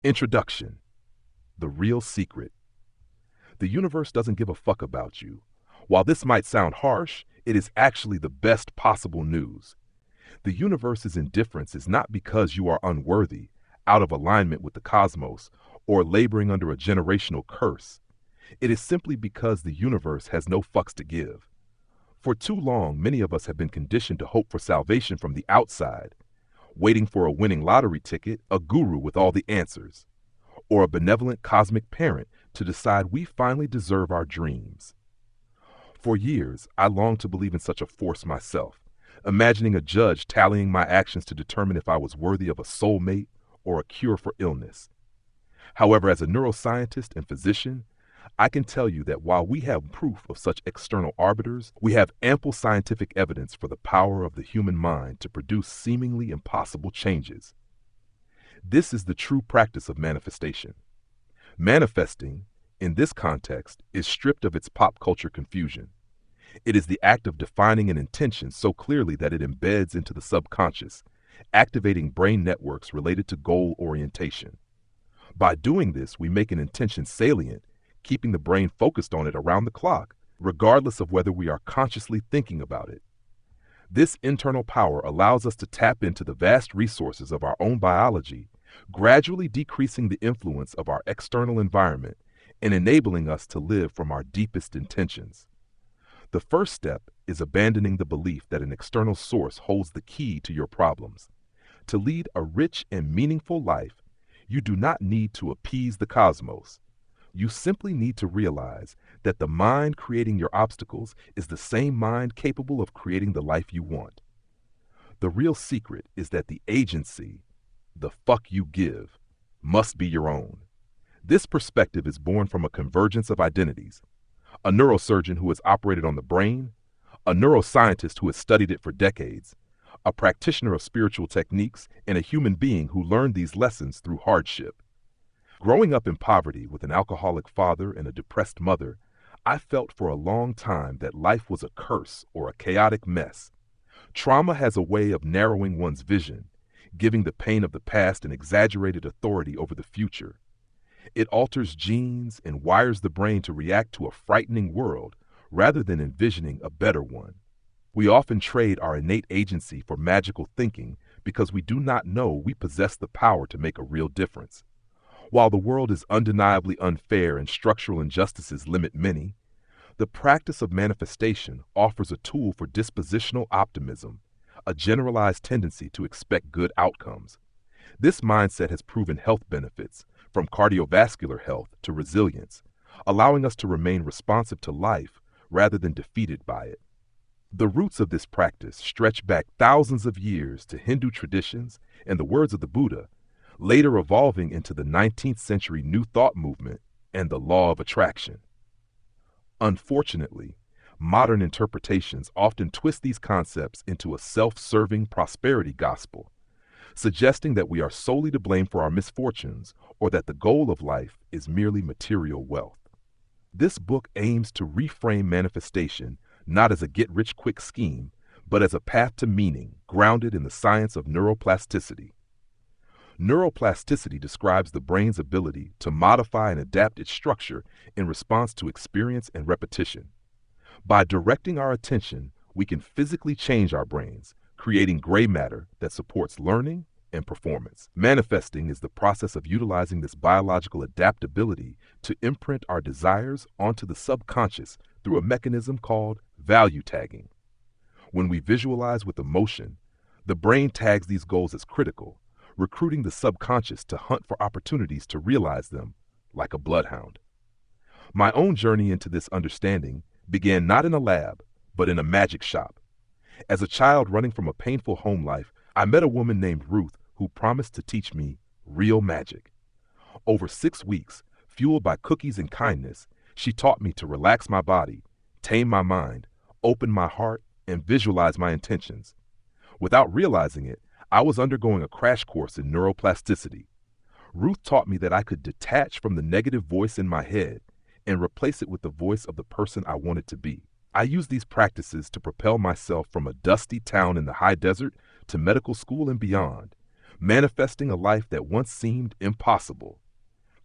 Introduction. The real secret. The universe doesn't give a fuck about you. While this might sound harsh, it is actually the best possible news. The universe's indifference is not because you are unworthy, out of alignment with the cosmos, or laboring under a generational curse. It is simply because the universe has no fucks to give. For too long, many of us have been conditioned to hope for salvation from the outside, waiting for a winning lottery ticket, a guru with all the answers, or a benevolent cosmic parent to decide we finally deserve our dreams. For years, I longed to believe in such a force myself, imagining a judge tallying my actions to determine if I was worthy of a soulmate or a cure for illness. However, as a neuroscientist and physician, I can tell you that while we have proof of such external arbiters, we have ample scientific evidence for the power of the human mind to produce seemingly impossible changes. This is the true practice of manifestation. Manifesting, in this context, is stripped of its pop culture confusion. It is the act of defining an intention so clearly that it embeds into the subconscious, activating brain networks related to goal orientation. By doing this, we make an intention salient, keeping the brain focused on it around the clock, regardless of whether we are consciously thinking about it. This internal power allows us to tap into the vast resources of our own biology, gradually decreasing the influence of our external environment and enabling us to live from our deepest intentions. The first step is abandoning the belief that an external source holds the key to your problems. To lead a rich and meaningful life, you do not need to appease the cosmos. You simply need to realize that the mind creating your obstacles is the same mind capable of creating the life you want. The real secret is that the agency, the fuck you give, must be your own. This perspective is born from a convergence of identities: a neurosurgeon who has operated on the brain, a neuroscientist who has studied it for decades, a practitioner of spiritual techniques, and a human being who learned these lessons through hardship. Growing up in poverty with an alcoholic father and a depressed mother, I felt for a long time that life was a curse or a chaotic mess. Trauma has a way of narrowing one's vision, giving the pain of the past an exaggerated authority over the future. It alters genes and wires the brain to react to a frightening world rather than envisioning a better one. We often trade our innate agency for magical thinking because we do not know we possess the power to make a real difference. While the world is undeniably unfair and structural injustices limit many, the practice of manifestation offers a tool for dispositional optimism, a generalized tendency to expect good outcomes. This mindset has proven health benefits, from cardiovascular health to resilience, allowing us to remain responsive to life rather than defeated by it. The roots of this practice stretch back thousands of years to Hindu traditions and the words of the Buddha, later evolving into the 19th century New Thought movement and the law of attraction. Unfortunately, modern interpretations often twist these concepts into a self-serving prosperity gospel, suggesting that we are solely to blame for our misfortunes or that the goal of life is merely material wealth. This book aims to reframe manifestation not as a get-rich-quick scheme, but as a path to meaning grounded in the science of neuroplasticity. Neuroplasticity describes the brain's ability to modify and adapt its structure in response to experience and repetition. By directing our attention, we can physically change our brains, creating gray matter that supports learning and performance. Manifesting is the process of utilizing this biological adaptability to imprint our desires onto the subconscious through a mechanism called value tagging. When we visualize with emotion, the brain tags these goals as critical, recruiting the subconscious to hunt for opportunities to realize them, like a bloodhound. My own journey into this understanding began not in a lab, but in a magic shop. As a child running from a painful home life, I met a woman named Ruth who promised to teach me real magic. Over 6 weeks, fueled by cookies and kindness, she taught me to relax my body, tame my mind, open my heart, and visualize my intentions. Without realizing it, I was undergoing a crash course in neuroplasticity. Ruth taught me that I could detach from the negative voice in my head and replace it with the voice of the person I wanted to be. I used these practices to propel myself from a dusty town in the high desert to medical school and beyond, manifesting a life that once seemed impossible.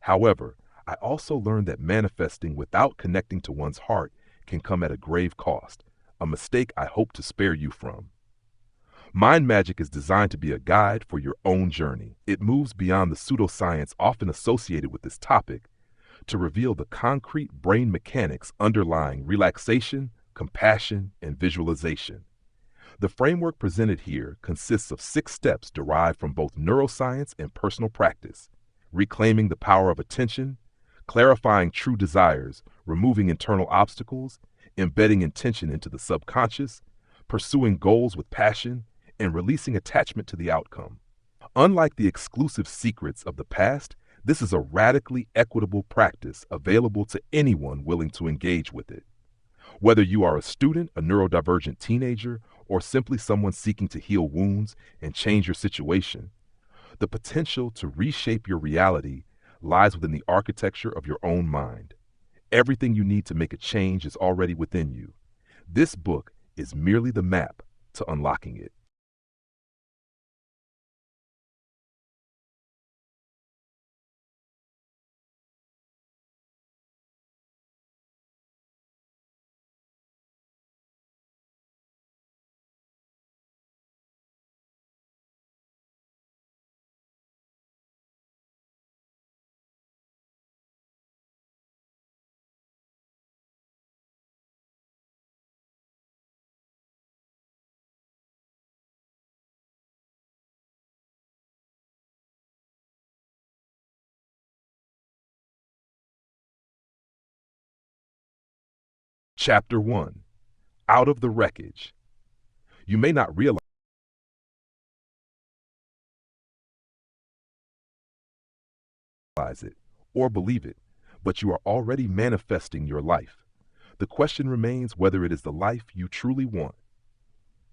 However, I also learned that manifesting without connecting to one's heart can come at a grave cost, a mistake I hope to spare you from. Mind Magic is designed to be a guide for your own journey. It moves beyond the pseudoscience often associated with this topic to reveal the concrete brain mechanics underlying relaxation, compassion, and visualization. The framework presented here consists of 6 steps derived from both neuroscience and personal practice: reclaiming the power of attention, clarifying true desires, removing internal obstacles, embedding intention into the subconscious, pursuing goals with passion, and releasing attachment to the outcome. Unlike the exclusive secrets of the past, this is a radically equitable practice available to anyone willing to engage with it. Whether you are a student, a neurodivergent teenager, or simply someone seeking to heal wounds and change your situation, the potential to reshape your reality lies within the architecture of your own mind. Everything you need to make a change is already within you. This book is merely the map to unlocking it. Chapter 1: Out of the Wreckage. You may not realize it or believe it, but you are already manifesting your life. The question remains whether it is the life you truly want.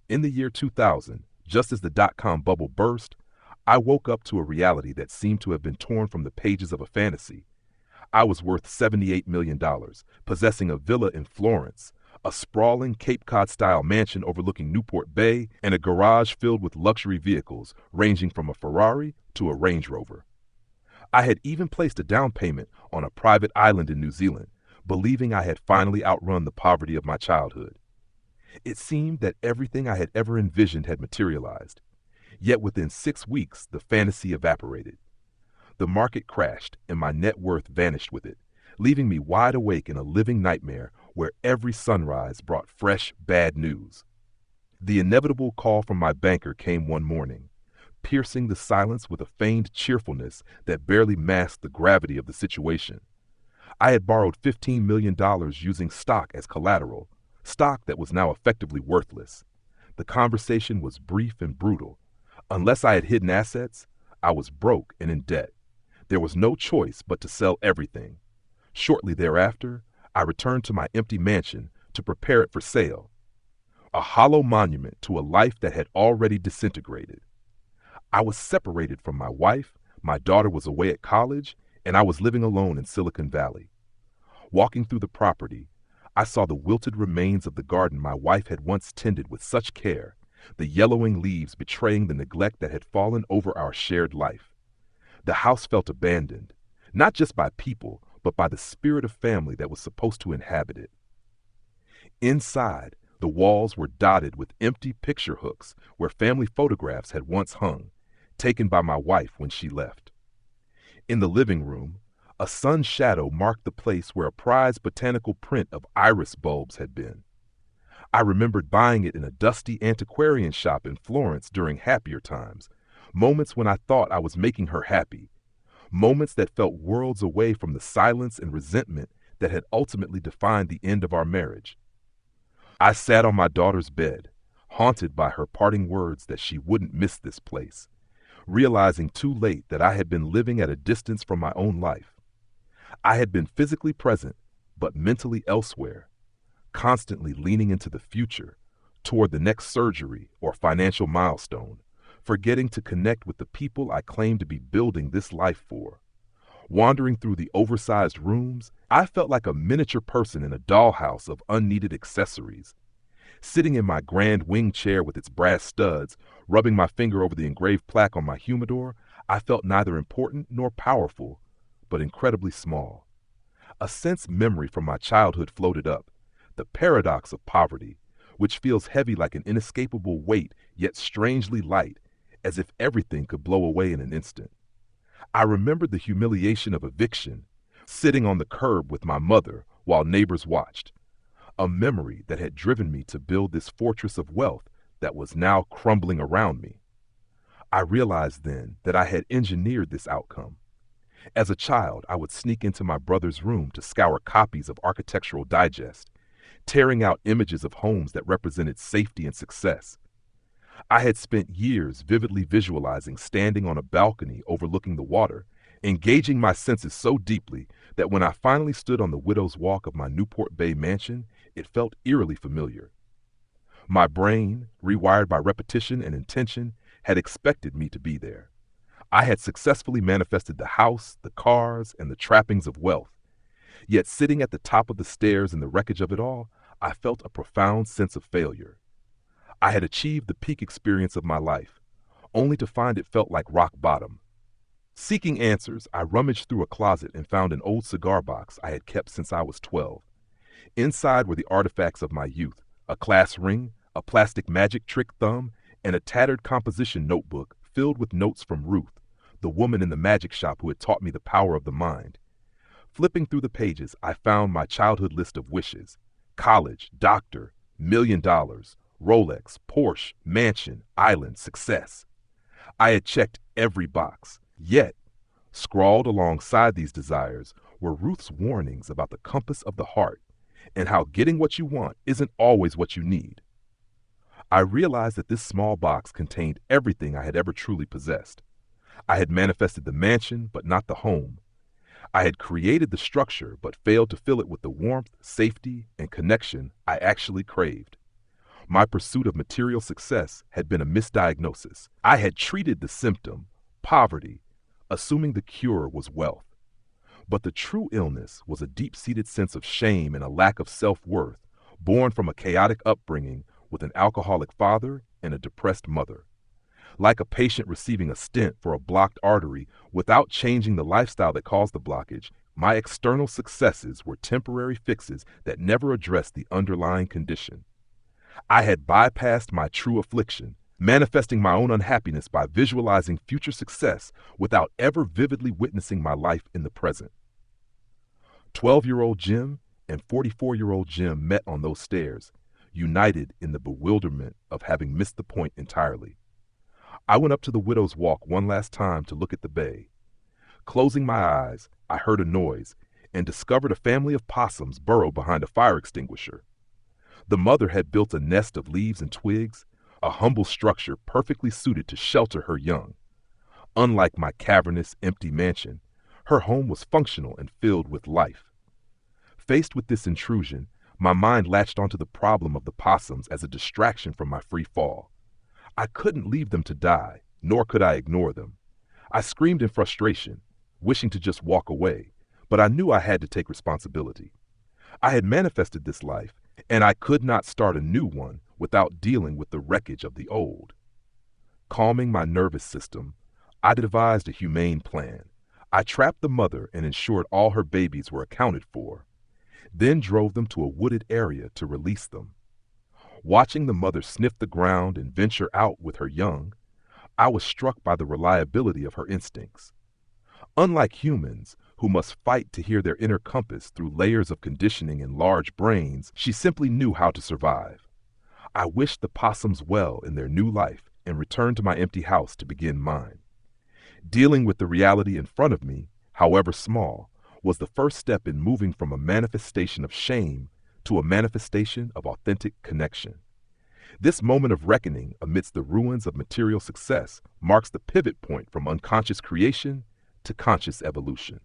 In the year 2000, just as the dot-com bubble burst, I woke up to a reality that seemed to have been torn from the pages of a fantasy. I was worth $78 million, possessing a villa in Florence, a sprawling Cape Cod-style mansion overlooking Newport Bay, and a garage filled with luxury vehicles ranging from a Ferrari to a Range Rover. I had even placed a down payment on a private island in New Zealand, believing I had finally outrun the poverty of my childhood. It seemed that everything I had ever envisioned had materialized. Yet within 6 weeks, the fantasy evaporated. The market crashed, and my net worth vanished with it, leaving me wide awake in a living nightmare where every sunrise brought fresh, bad news. The inevitable call from my banker came one morning, piercing the silence with a feigned cheerfulness that barely masked the gravity of the situation. I had borrowed $15 million using stock as collateral, stock that was now effectively worthless. The conversation was brief and brutal. Unless I had hidden assets, I was broke and in debt. There was no choice but to sell everything. Shortly thereafter, I returned to my empty mansion to prepare it for sale, a hollow monument to a life that had already disintegrated. I was separated from my wife, my daughter was away at college, and I was living alone in Silicon Valley. Walking through the property, I saw the wilted remains of the garden my wife had once tended with such care, the yellowing leaves betraying the neglect that had fallen over our shared life. The house felt abandoned, not just by people, but by the spirit of family that was supposed to inhabit it. Inside, the walls were dotted with empty picture hooks where family photographs had once hung, taken by my wife when she left. In the living room, a sun's shadow marked the place where a prized botanical print of iris bulbs had been. I remembered buying it in a dusty antiquarian shop in Florence during happier times, moments when I thought I was making her happy, moments that felt worlds away from the silence and resentment that had ultimately defined the end of our marriage. I sat on my daughter's bed, haunted by her parting words that she wouldn't miss this place, realizing too late that I had been living at a distance from my own life. I had been physically present, but mentally elsewhere, constantly leaning into the future, toward the next surgery or financial milestone, forgetting to connect with the people I claimed to be building this life for. Wandering through the oversized rooms, I felt like a miniature person in a dollhouse of unneeded accessories. Sitting in my grand wing chair with its brass studs, Rubbing my finger over the engraved plaque on my humidor, I felt neither important nor powerful, but incredibly small. A sense memory from my childhood floated up, the paradox of poverty, which feels heavy like an inescapable weight, yet strangely light, as if everything could blow away in an instant. I remembered the humiliation of eviction, sitting on the curb with my mother while neighbors watched, a memory that had driven me to build this fortress of wealth that was now crumbling around me. I realized then that I had engineered this outcome. As a child, I would sneak into my brother's room to scour copies of Architectural Digest, tearing out images of homes that represented safety and success. I had spent years vividly visualizing standing on a balcony overlooking the water, engaging my senses so deeply that when I finally stood on the widow's walk of my Newport Bay mansion, it felt eerily familiar. My brain, rewired by repetition and intention, had expected me to be there. I had successfully manifested the house, the cars, and the trappings of wealth. Yet sitting at the top of the stairs in the wreckage of it all, I felt a profound sense of failure. I had achieved the peak experience of my life, only to find it felt like rock bottom. Seeking answers, I rummaged through a closet and found an old cigar box I had kept since I was 12. Inside were the artifacts of my youth, a class ring, a plastic magic trick thumb, and a tattered composition notebook filled with notes from Ruth, the woman in the magic shop who had taught me the power of the mind. Flipping through the pages, I found my childhood list of wishes: college, doctor, $1,000,000, Rolex, Porsche, mansion, island, success. I had checked every box, yet, scrawled alongside these desires were Ruth's warnings about the compass of the heart and how getting what you want isn't always what you need. I realized that this small box contained everything I had ever truly possessed. I had manifested the mansion, but not the home. I had created the structure, but failed to fill it with the warmth, safety, and connection I actually craved. My pursuit of material success had been a misdiagnosis. I had treated the symptom, poverty, assuming the cure was wealth. But the true illness was a deep-seated sense of shame and a lack of self-worth, born from a chaotic upbringing with an alcoholic father and a depressed mother. Like a patient receiving a stent for a blocked artery without changing the lifestyle that caused the blockage, my external successes were temporary fixes that never addressed the underlying condition. I had bypassed my true affliction, manifesting my own unhappiness by visualizing future success without ever vividly witnessing my life in the present. 12-year-old Jim and 44-year-old Jim met on those stairs, united in the bewilderment of having missed the point entirely. I went up to the widow's walk one last time to look at the bay. Closing my eyes, I heard a noise and discovered a family of possums burrowed behind a fire extinguisher. The mother had built a nest of leaves and twigs, a humble structure perfectly suited to shelter her young. Unlike my cavernous, empty mansion, her home was functional and filled with life. Faced with this intrusion, my mind latched onto the problem of the possums as a distraction from my free fall. I couldn't leave them to die, nor could I ignore them. I screamed in frustration, wishing to just walk away, but I knew I had to take responsibility. I had manifested this life, and I could not start a new one without dealing with the wreckage of the old. Calming my nervous system, I devised a humane plan. I trapped the mother and ensured all her babies were accounted for, then drove them to a wooded area to release them. Watching the mother sniff the ground and venture out with her young, I was struck by the reliability of her instincts. Unlike humans, who must fight to hear their inner compass through layers of conditioning and large brains, she simply knew how to survive. I wished the possums well in their new life and returned to my empty house to begin mine. Dealing with the reality in front of me, however small, was the first step in moving from a manifestation of shame to a manifestation of authentic connection. This moment of reckoning amidst the ruins of material success marks the pivot point from unconscious creation to conscious evolution.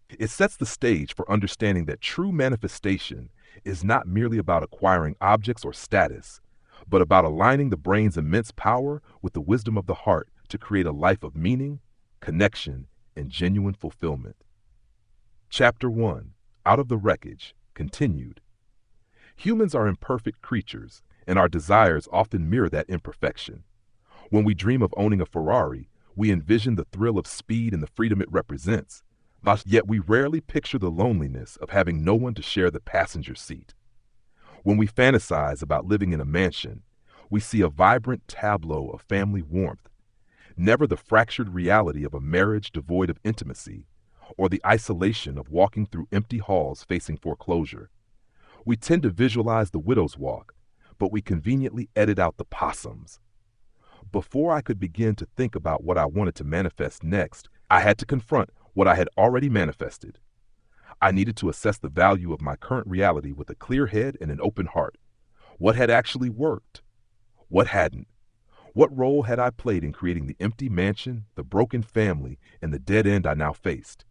It sets the stage for understanding that true manifestation is not merely about acquiring objects or status, but about aligning the brain's immense power with the wisdom of the heart to create a life of meaning, connection, and genuine fulfillment. Chapter 1, Out of the Wreckage, continued. Humans are imperfect creatures, and our desires often mirror that imperfection. When we dream of owning a Ferrari, we envision the thrill of speed and the freedom it represents, but yet we rarely picture the loneliness of having no one to share the passenger seat. When we fantasize about living in a mansion, we see a vibrant tableau of family warmth, never the fractured reality of a marriage devoid of intimacy, or the isolation of walking through empty halls facing foreclosure. We tend to visualize the widow's walk, but we conveniently edit out the possums. Before I could begin to think about what I wanted to manifest next, I had to confront what I had already manifested. I needed to assess the value of my current reality with a clear head and an open heart. What had actually worked? What hadn't? What role had I played in creating the empty mansion, the broken family, and the dead end I now faced?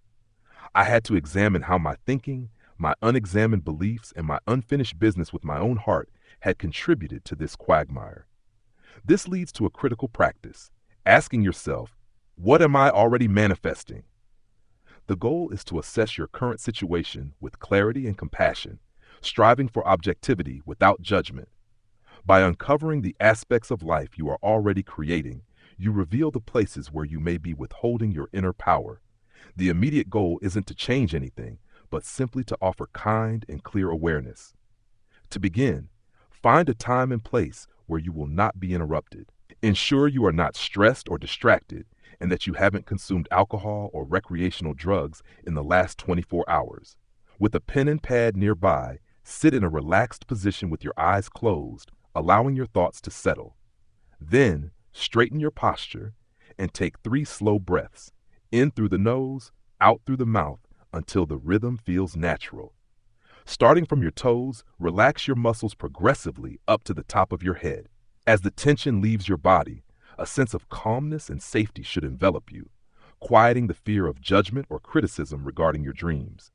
I had to examine how my thinking, my unexamined beliefs, and my unfinished business with my own heart had contributed to this quagmire. This leads to a critical practice, asking yourself, what am I already manifesting? The goal is to assess your current situation with clarity and compassion, striving for objectivity without judgment. By uncovering the aspects of life you are already creating, you reveal the places where you may be withholding your inner power. The immediate goal isn't to change anything, but simply to offer kind and clear awareness. To begin, find a time and place where you will not be interrupted. Ensure you are not stressed or distracted, and that you haven't consumed alcohol or recreational drugs in the last 24 hours. With a pen and pad nearby, sit in a relaxed position with your eyes closed, allowing your thoughts to settle. Then, straighten your posture and take 3 slow breaths, in through the nose, out through the mouth, until the rhythm feels natural. Starting from your toes, relax your muscles progressively up to the top of your head. As the tension leaves your body, a sense of calmness and safety should envelop you, quieting the fear of judgment or criticism regarding your dreams.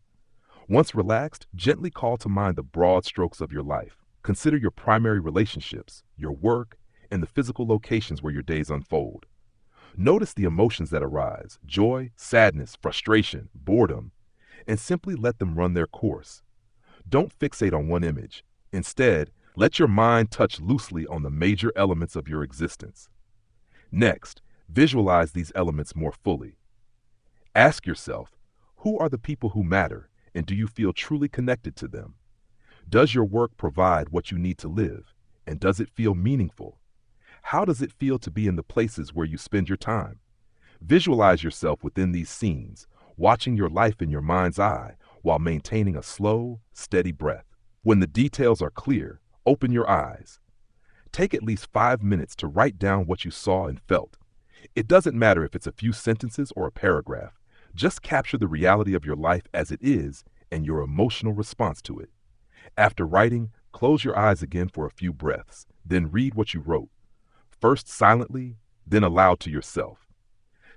Once relaxed, gently call to mind the broad strokes of your life. Consider your primary relationships, your work, and the physical locations where your days unfold. Notice the emotions that arise: joy, sadness, frustration, boredom, and simply let them run their course. Don't fixate on one image. Instead, let your mind touch loosely on the major elements of your existence. Next, visualize these elements more fully. Ask yourself, who are the people who matter, and do you feel truly connected to them? Does your work provide what you need to live, and does it feel meaningful? How does it feel to be in the places where you spend your time? Visualize yourself within these scenes, watching your life in your mind's eye while maintaining a slow, steady breath. When the details are clear, open your eyes. Take at least 5 minutes to write down what you saw and felt. It doesn't matter if it's a few sentences or a paragraph. Just capture the reality of your life as it is and your emotional response to it. After writing, close your eyes again for a few breaths, then read what you wrote. First silently, then aloud to yourself.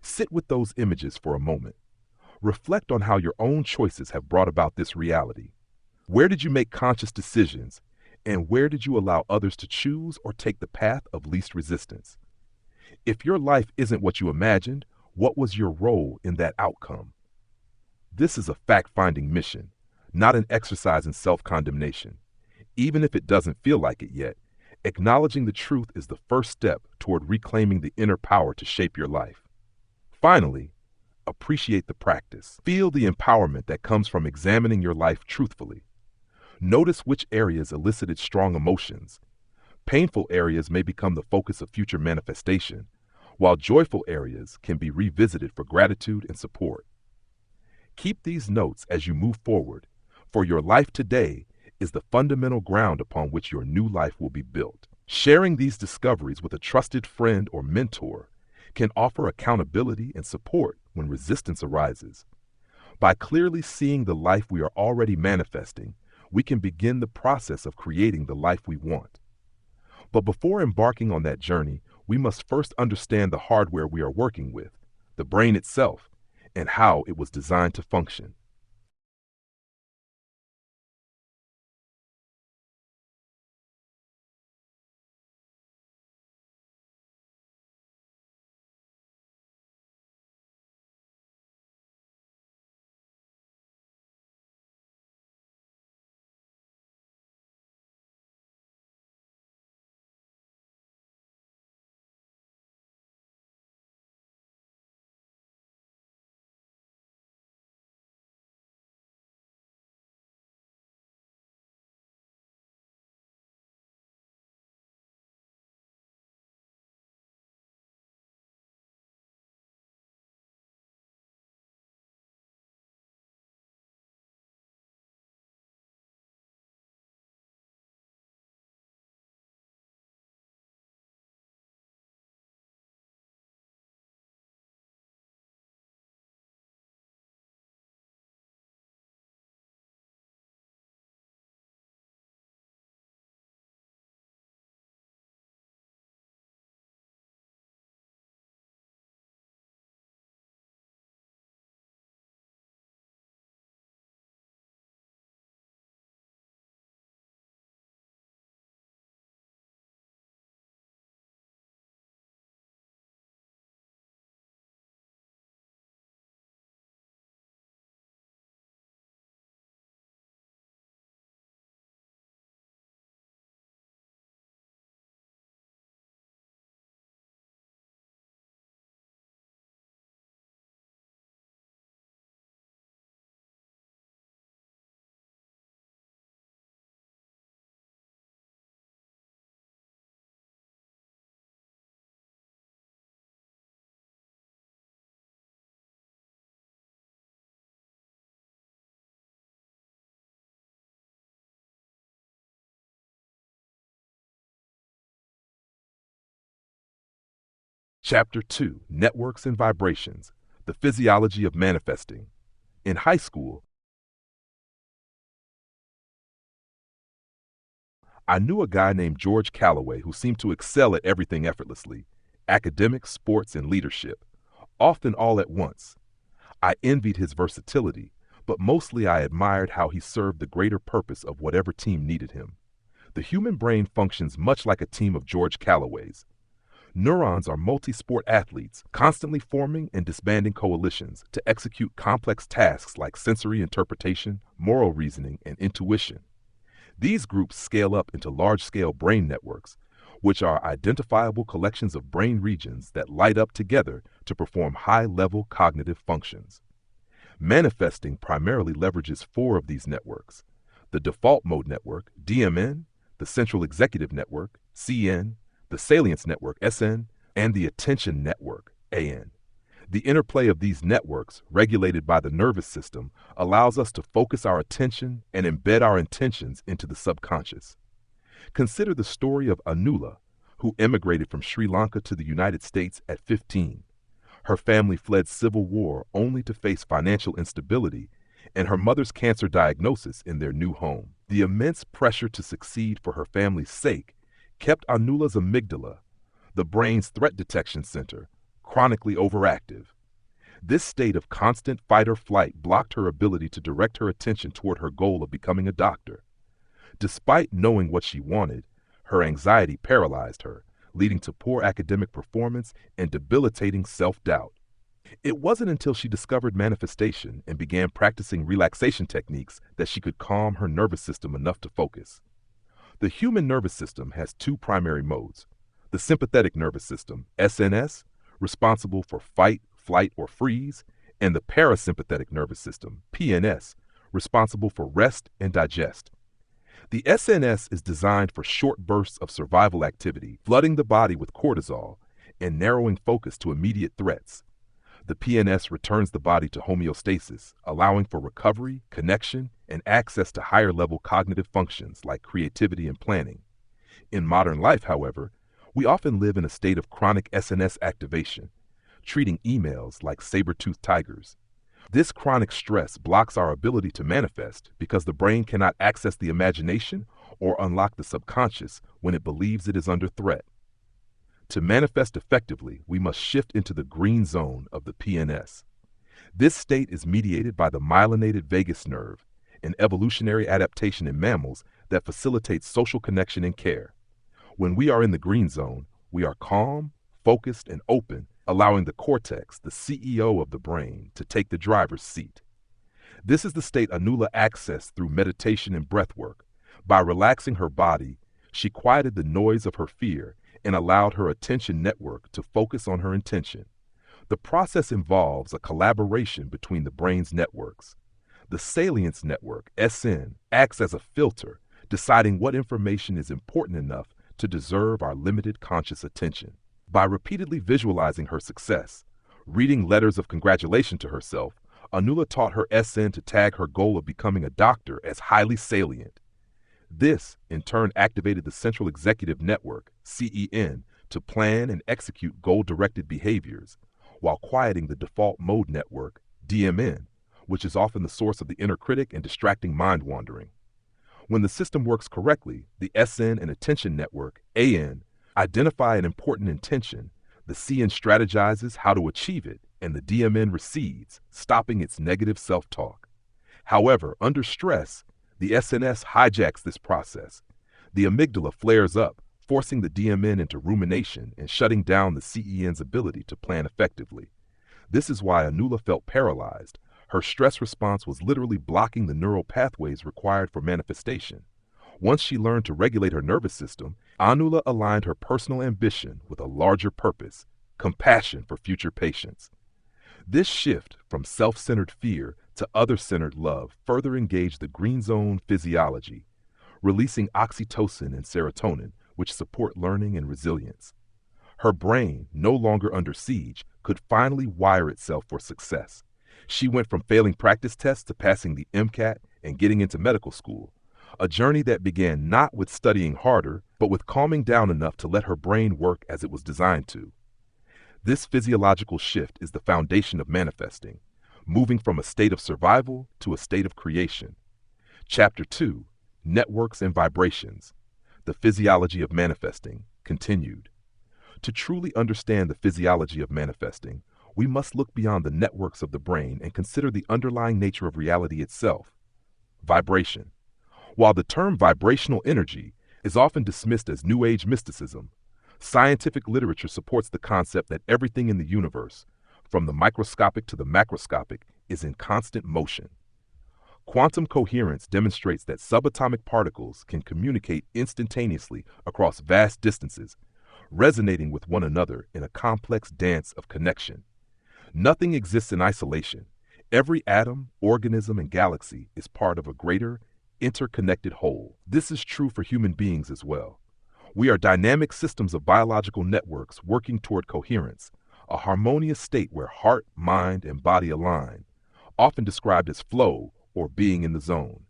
Sit with those images for a moment. Reflect on how your own choices have brought about this reality. Where did you make conscious decisions, and where did you allow others to choose or take the path of least resistance? If your life isn't what you imagined, what was your role in that outcome? This is a fact-finding mission, not an exercise in self-condemnation. Even if it doesn't feel like it yet, acknowledging the truth is the first step toward reclaiming the inner power to shape your life. Finally, appreciate the practice. Feel the empowerment that comes from examining your life truthfully. Notice which areas elicited strong emotions. Painful areas may become the focus of future manifestation, while joyful areas can be revisited for gratitude and support. Keep these notes as you move forward, for your life today is the fundamental ground upon which your new life will be built. Sharing these discoveries with a trusted friend or mentor can offer accountability and support when resistance arises. By clearly seeing the life we are already manifesting, we can begin the process of creating the life we want. But before embarking on that journey, we must first understand the hardware we are working with, the brain itself, and how it was designed to function. Chapter 2, Networks and Vibrations, the Physiology of Manifesting. In high school, I knew a guy named George Calloway who seemed to excel at everything effortlessly: academics, sports, and leadership, often all at once. I envied his versatility, but mostly I admired how he served the greater purpose of whatever team needed him. The human brain functions much like a team of George Callaways. Neurons are multi-sport athletes, constantly forming and disbanding coalitions to execute complex tasks like sensory interpretation, moral reasoning, and intuition. These groups scale up into large-scale brain networks, which are identifiable collections of brain regions that light up together to perform high-level cognitive functions. Manifesting primarily leverages four of these networks: the default mode network, DMN, the central executive network, CN, the salience network, SN, and the attention network, AN. The interplay of these networks, regulated by the nervous system, allows us to focus our attention and embed our intentions into the subconscious. Consider the story of Anula, who emigrated from Sri Lanka to the United States at 15. Her family fled civil war only to face financial instability and her mother's cancer diagnosis in their new home. The immense pressure to succeed for her family's sake kept Anula's amygdala, the brain's threat detection center, chronically overactive. This state of constant fight or flight blocked her ability to direct her attention toward her goal of becoming a doctor. Despite knowing what she wanted, her anxiety paralyzed her, leading to poor academic performance and debilitating self-doubt. It wasn't until she discovered manifestation and began practicing relaxation techniques that she could calm her nervous system enough to focus. The human nervous system has two primary modes: the sympathetic nervous system, SNS, responsible for fight, flight, or freeze, and the parasympathetic nervous system, PNS, responsible for rest and digest. The SNS is designed for short bursts of survival activity, flooding the body with cortisol and narrowing focus to immediate threats. The PNS returns the body to homeostasis, allowing for recovery, connection, and access to higher-level cognitive functions like creativity and planning. In modern life, however, we often live in a state of chronic SNS activation, treating emails like saber-toothed tigers. This chronic stress blocks our ability to manifest because the brain cannot access the imagination or unlock the subconscious when it believes it is under threat. To manifest effectively, we must shift into the green zone of the PNS. This state is mediated by the myelinated vagus nerve, an evolutionary adaptation in mammals that facilitates social connection and care. When we are in the green zone, we are calm, focused, and open, allowing the cortex, the CEO of the brain, to take the driver's seat. This is the state Anula accessed through meditation and breath work. By relaxing her body, she quieted the noise of her fear and allowed her attention network to focus on her intention. The process involves a collaboration between the brain's networks. The salience network, SN, acts as a filter, deciding what information is important enough to deserve our limited conscious attention. By repeatedly visualizing her success, reading letters of congratulation to herself, Anula taught her SN to tag her goal of becoming a doctor as highly salient. This, in turn, activated the Central Executive Network, CEN, to plan and execute goal-directed behaviors, while quieting the Default Mode Network, DMN, which is often the source of the inner critic and distracting mind-wandering. When the system works correctly, the SN and Attention Network, AN, identify an important intention, the CN strategizes how to achieve it, and the DMN recedes, stopping its negative self-talk. However, under stress, the SNS hijacks this process. The amygdala flares up, forcing the DMN into rumination and shutting down the CEN's ability to plan effectively. This is why Anula felt paralyzed. Her stress response was literally blocking the neural pathways required for manifestation. Once she learned to regulate her nervous system, Anula aligned her personal ambition with a larger purpose: compassion for future patients. This shift from self-centered fear to other-centered love further engaged the green zone physiology, releasing oxytocin and serotonin, which support learning and resilience. Her brain, no longer under siege, could finally wire itself for success. She went from failing practice tests to passing the MCAT and getting into medical school, a journey that began not with studying harder, but with calming down enough to let her brain work as it was designed to. This physiological shift is the foundation of manifesting, moving from a state of survival to a state of creation. Chapter 2, Networks and Vibrations, the Physiology of Manifesting, continued. To truly understand the physiology of manifesting, we must look beyond the networks of the brain and consider the underlying nature of reality itself. Vibration. While the term vibrational energy is often dismissed as New Age mysticism, scientific literature supports the concept that everything in the universe, from the microscopic to the macroscopic, is in constant motion. Quantum coherence demonstrates that subatomic particles can communicate instantaneously across vast distances, resonating with one another in a complex dance of connection. Nothing exists in isolation. Every atom, organism, and galaxy is part of a greater, interconnected whole. This is true for human beings as well. We are dynamic systems of biological networks working toward coherence, a harmonious state where heart, mind, and body align, often described as flow or being in the zone.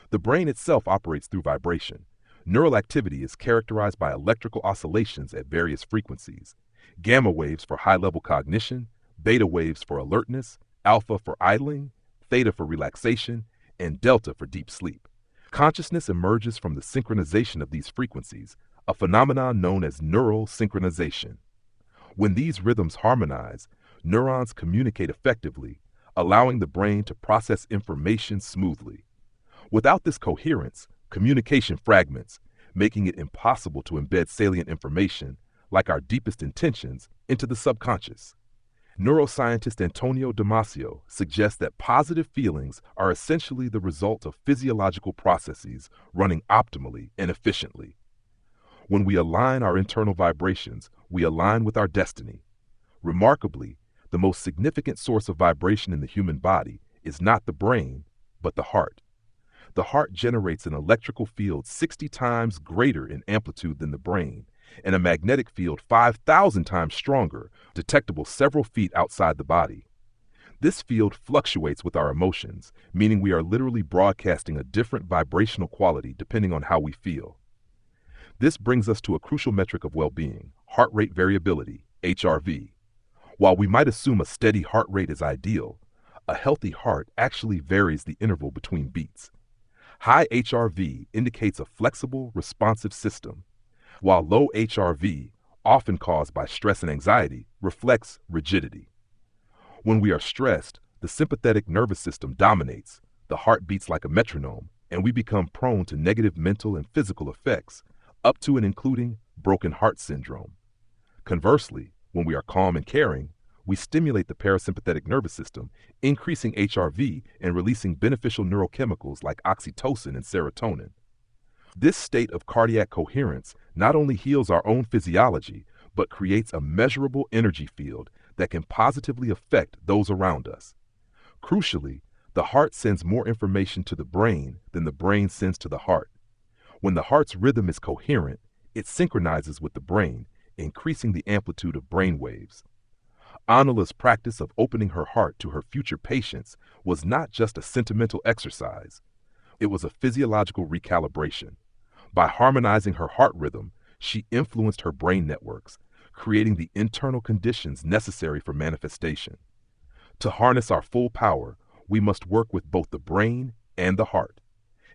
The brain itself operates through vibration. Neural activity is characterized by electrical oscillations at various frequencies: gamma waves for high-level cognition, beta waves for alertness, alpha for idling, theta for relaxation, and delta for deep sleep. Consciousness emerges from the synchronization of these frequencies, a phenomenon known as neural synchronization. When these rhythms harmonize, neurons communicate effectively, allowing the brain to process information smoothly. Without this coherence, communication fragments, making it impossible to embed salient information, like our deepest intentions, into the subconscious. Neuroscientist Antonio Damasio suggests that positive feelings are essentially the result of physiological processes running optimally and efficiently. When we align our internal vibrations, we align with our destiny. Remarkably, the most significant source of vibration in the human body is not the brain, but the heart. The heart generates an electrical field 60 times greater in amplitude than the brain, and a magnetic field 5,000 times stronger, detectable several feet outside the body. This field fluctuates with our emotions, meaning we are literally broadcasting a different vibrational quality depending on how we feel. This brings us to a crucial metric of well-being: heart rate variability, HRV. While we might assume a steady heart rate is ideal, a healthy heart actually varies the interval between beats. High HRV indicates a flexible, responsive system, while low HRV, often caused by stress and anxiety, reflects rigidity. When we are stressed, the sympathetic nervous system dominates, the heart beats like a metronome, and we become prone to negative mental and physical effects, up to and including broken heart syndrome. Conversely, when we are calm and caring, we stimulate the parasympathetic nervous system, increasing HRV and releasing beneficial neurochemicals like oxytocin and serotonin. This state of cardiac coherence not only heals our own physiology, but creates a measurable energy field that can positively affect those around us. Crucially, the heart sends more information to the brain than the brain sends to the heart. When the heart's rhythm is coherent, it synchronizes with the brain, increasing the amplitude of brain waves. Anala's practice of opening her heart to her future patients was not just a sentimental exercise. It was a physiological recalibration. By harmonizing her heart rhythm, she influenced her brain networks, creating the internal conditions necessary for manifestation. To harness our full power, we must work with both the brain and the heart.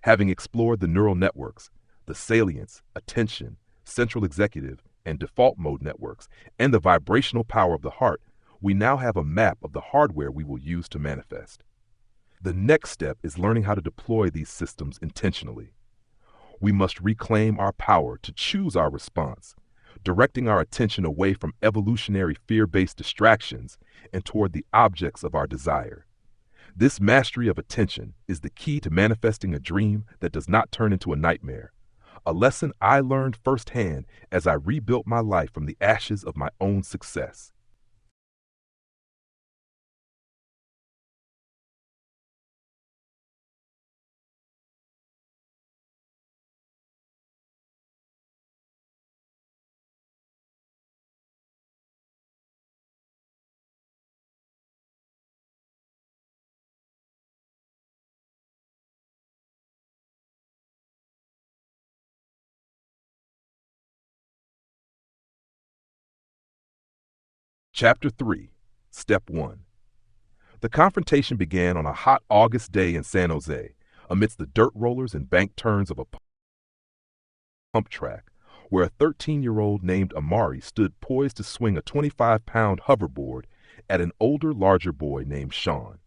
Having explored the neural networks, the salience, attention, central executive, and default mode networks, and the vibrational power of the heart, we now have a map of the hardware we will use to manifest. The next step is learning how to deploy these systems intentionally. We must reclaim our power to choose our response, directing our attention away from evolutionary fear-based distractions and toward the objects of our desire. This mastery of attention is the key to manifesting a dream that does not turn into a nightmare, a lesson I learned firsthand as I rebuilt my life from the ashes of my own success. Chapter 3, Step 1. The confrontation began on a hot August day in San Jose, amidst the dirt rollers and bank turns of a pump track, where a 13-year-old named Amari stood poised to swing a 25-pound hoverboard at an older, larger boy named Sean.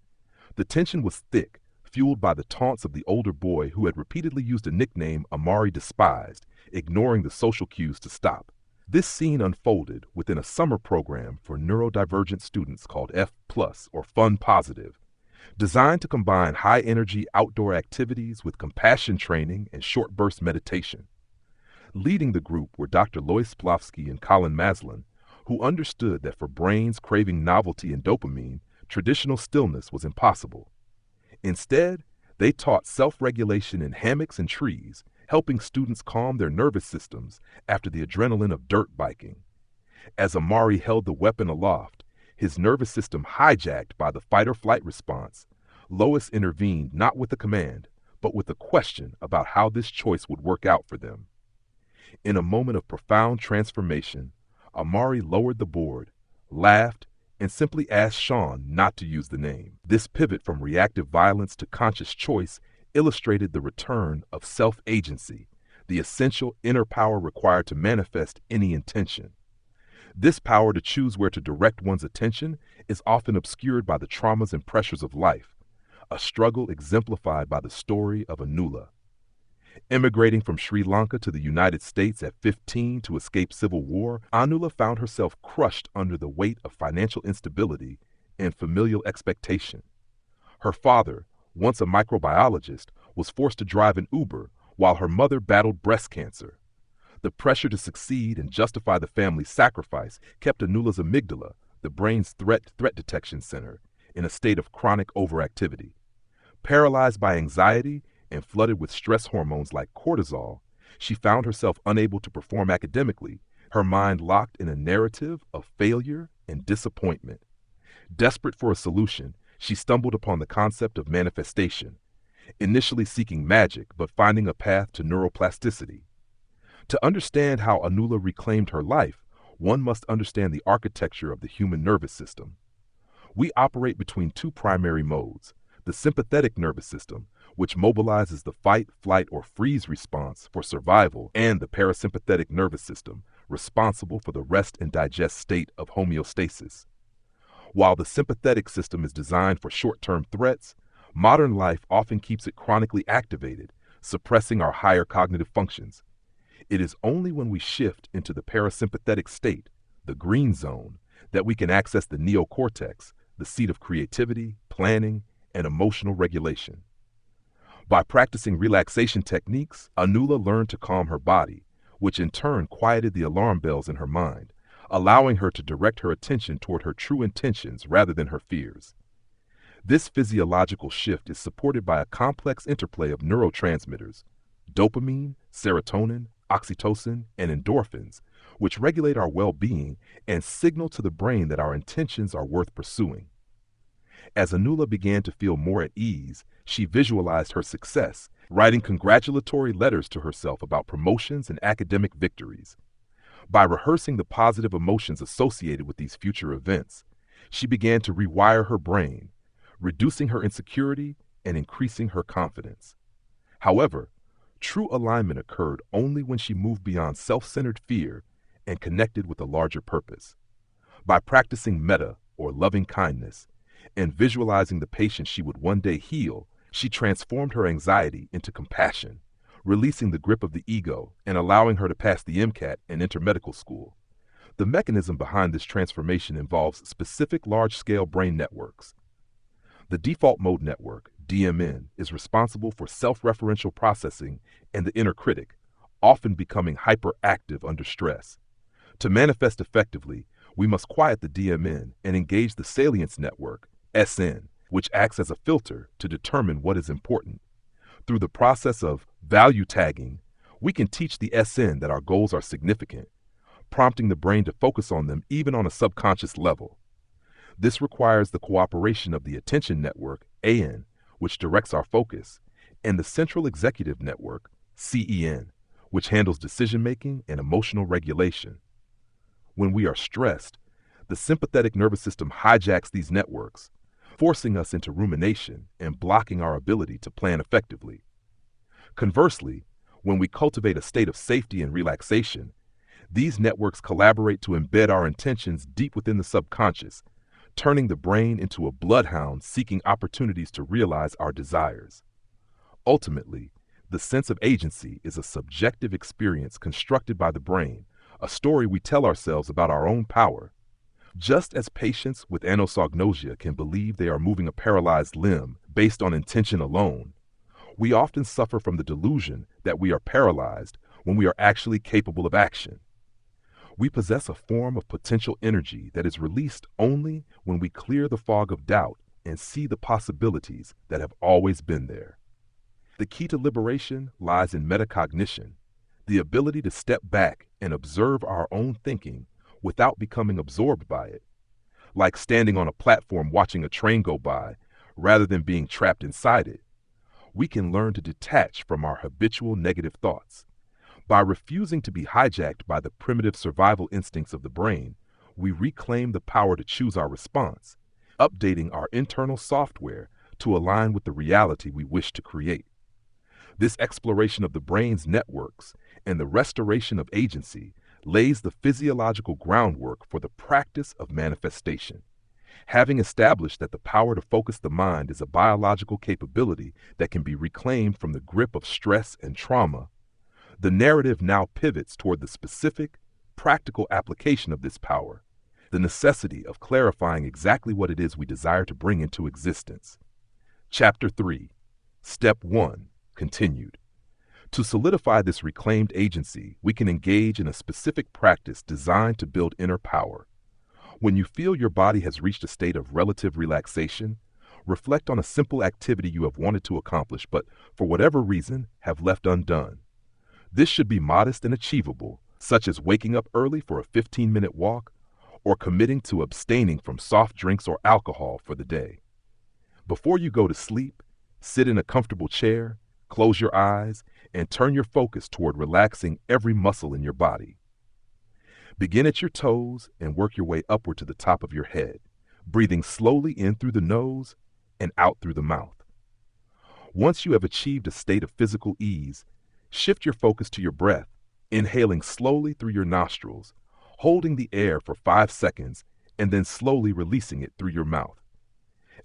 The tension was thick, fueled by the taunts of the older boy who had repeatedly used a nickname Amari despised, ignoring the social cues to stop. This scene unfolded within a summer program for neurodivergent students called F+, or Fun Positive, designed to combine high-energy outdoor activities with compassion training and short-burst meditation. Leading the group were Dr. Lois Splofsky and Colin Maslin, who understood that for brains craving novelty and dopamine, traditional stillness was impossible. Instead, they taught self-regulation in hammocks and trees, helping students calm their nervous systems after the adrenaline of dirt biking. As Amari held the weapon aloft, his nervous system hijacked by the fight-or-flight response, Lois intervened not with a command, but with a question about how this choice would work out for them. In a moment of profound transformation, Amari lowered the board, laughed, and simply asked Sean not to use the name. This pivot from reactive violence to conscious choice illustrated the return of self-agency, the essential inner power required to manifest any intention. This power to choose where to direct one's attention is often obscured by the traumas and pressures of life, a struggle exemplified by the story of Anula. Immigrating from Sri Lanka to the United States at 15 to escape civil war, Anula found herself crushed under the weight of financial instability and familial expectation. Her father, once a microbiologist, was forced to drive an Uber while her mother battled breast cancer. The pressure to succeed and justify the family's sacrifice kept Anula's amygdala, the brain's threat detection center, in a state of chronic overactivity. Paralyzed by anxiety and flooded with stress hormones like cortisol, she found herself unable to perform academically, her mind locked in a narrative of failure and disappointment. Desperate for a solution, she stumbled upon the concept of manifestation, initially seeking magic but finding a path to neuroplasticity. To understand how Anula reclaimed her life, one must understand the architecture of the human nervous system. We operate between two primary modes: the sympathetic nervous system, which mobilizes the fight, flight, or freeze response for survival, and the parasympathetic nervous system, responsible for the rest and digest state of homeostasis. While the sympathetic system is designed for short-term threats, modern life often keeps it chronically activated, suppressing our higher cognitive functions. It is only when we shift into the parasympathetic state, the green zone, that we can access the neocortex, the seat of creativity, planning, and emotional regulation. By practicing relaxation techniques, Anula learned to calm her body, which in turn quieted the alarm bells in her mind, allowing her to direct her attention toward her true intentions rather than her fears. This physiological shift is supported by a complex interplay of neurotransmitters, dopamine, serotonin, oxytocin, and endorphins, which regulate our well-being and signal to the brain that our intentions are worth pursuing. As Anula began to feel more at ease, she visualized her success, writing congratulatory letters to herself about promotions and academic victories. By rehearsing the positive emotions associated with these future events, she began to rewire her brain, reducing her insecurity and increasing her confidence. However, true alignment occurred only when she moved beyond self-centered fear and connected with a larger purpose. By practicing metta, or loving kindness, and visualizing the patient she would one day heal, she transformed her anxiety into compassion, releasing the grip of the ego and allowing her to pass the MCAT and enter medical school. The mechanism behind this transformation involves specific large-scale brain networks. The default mode network, DMN, is responsible for self-referential processing and the inner critic, often becoming hyperactive under stress. To manifest effectively, we must quiet the DMN and engage the salience network, SN, which acts as a filter to determine what is important. Through the process of value tagging, we can teach the SN that our goals are significant, prompting the brain to focus on them even on a subconscious level. This requires the cooperation of the attention network, AN, which directs our focus, and the central executive network, CEN, which handles decision-making and emotional regulation. When we are stressed, The sympathetic nervous system hijacks these networks, forcing us into rumination and blocking our ability to plan effectively. Conversely, when we cultivate a state of safety and relaxation, these networks collaborate to embed our intentions deep within the subconscious, turning the brain into a bloodhound seeking opportunities to realize our desires. Ultimately, the sense of agency is a subjective experience constructed by the brain, a story we tell ourselves about our own power. Just as patients with anosognosia can believe they are moving a paralyzed limb based on intention alone, we often suffer from the delusion that we are paralyzed when we are actually capable of action. We possess a form of potential energy that is released only when we clear the fog of doubt and see the possibilities that have always been there. The key to liberation lies in metacognition, the ability to step back and observe our own thinking without becoming absorbed by it. Like standing on a platform watching a train go by, rather than being trapped inside it, we can learn to detach from our habitual negative thoughts. By refusing to be hijacked by the primitive survival instincts of the brain, we reclaim the power to choose our response, updating our internal software to align with the reality we wish to create. This exploration of the brain's networks and the restoration of agency lays the physiological groundwork for the practice of manifestation. Having established that the power to focus the mind is a biological capability that can be reclaimed from the grip of stress and trauma, the narrative now pivots toward the specific, practical application of this power, the necessity of clarifying exactly what it is we desire to bring into existence. Chapter 3, Step 1, Continued. To solidify this reclaimed agency, we can engage in a specific practice designed to build inner power. When you feel your body has reached a state of relative relaxation, reflect on a simple activity you have wanted to accomplish but, for whatever reason, have left undone. This should be modest and achievable, such as waking up early for a 15-minute walk or committing to abstaining from soft drinks or alcohol for the day. Before you go to sleep, sit in a comfortable chair, close your eyes, and turn your focus toward relaxing every muscle in your body. Begin at your toes and work your way upward to the top of your head, breathing slowly in through the nose and out through the mouth. Once you have achieved a state of physical ease, shift your focus to your breath, inhaling slowly through your nostrils, holding the air for 5 seconds, and then slowly releasing it through your mouth.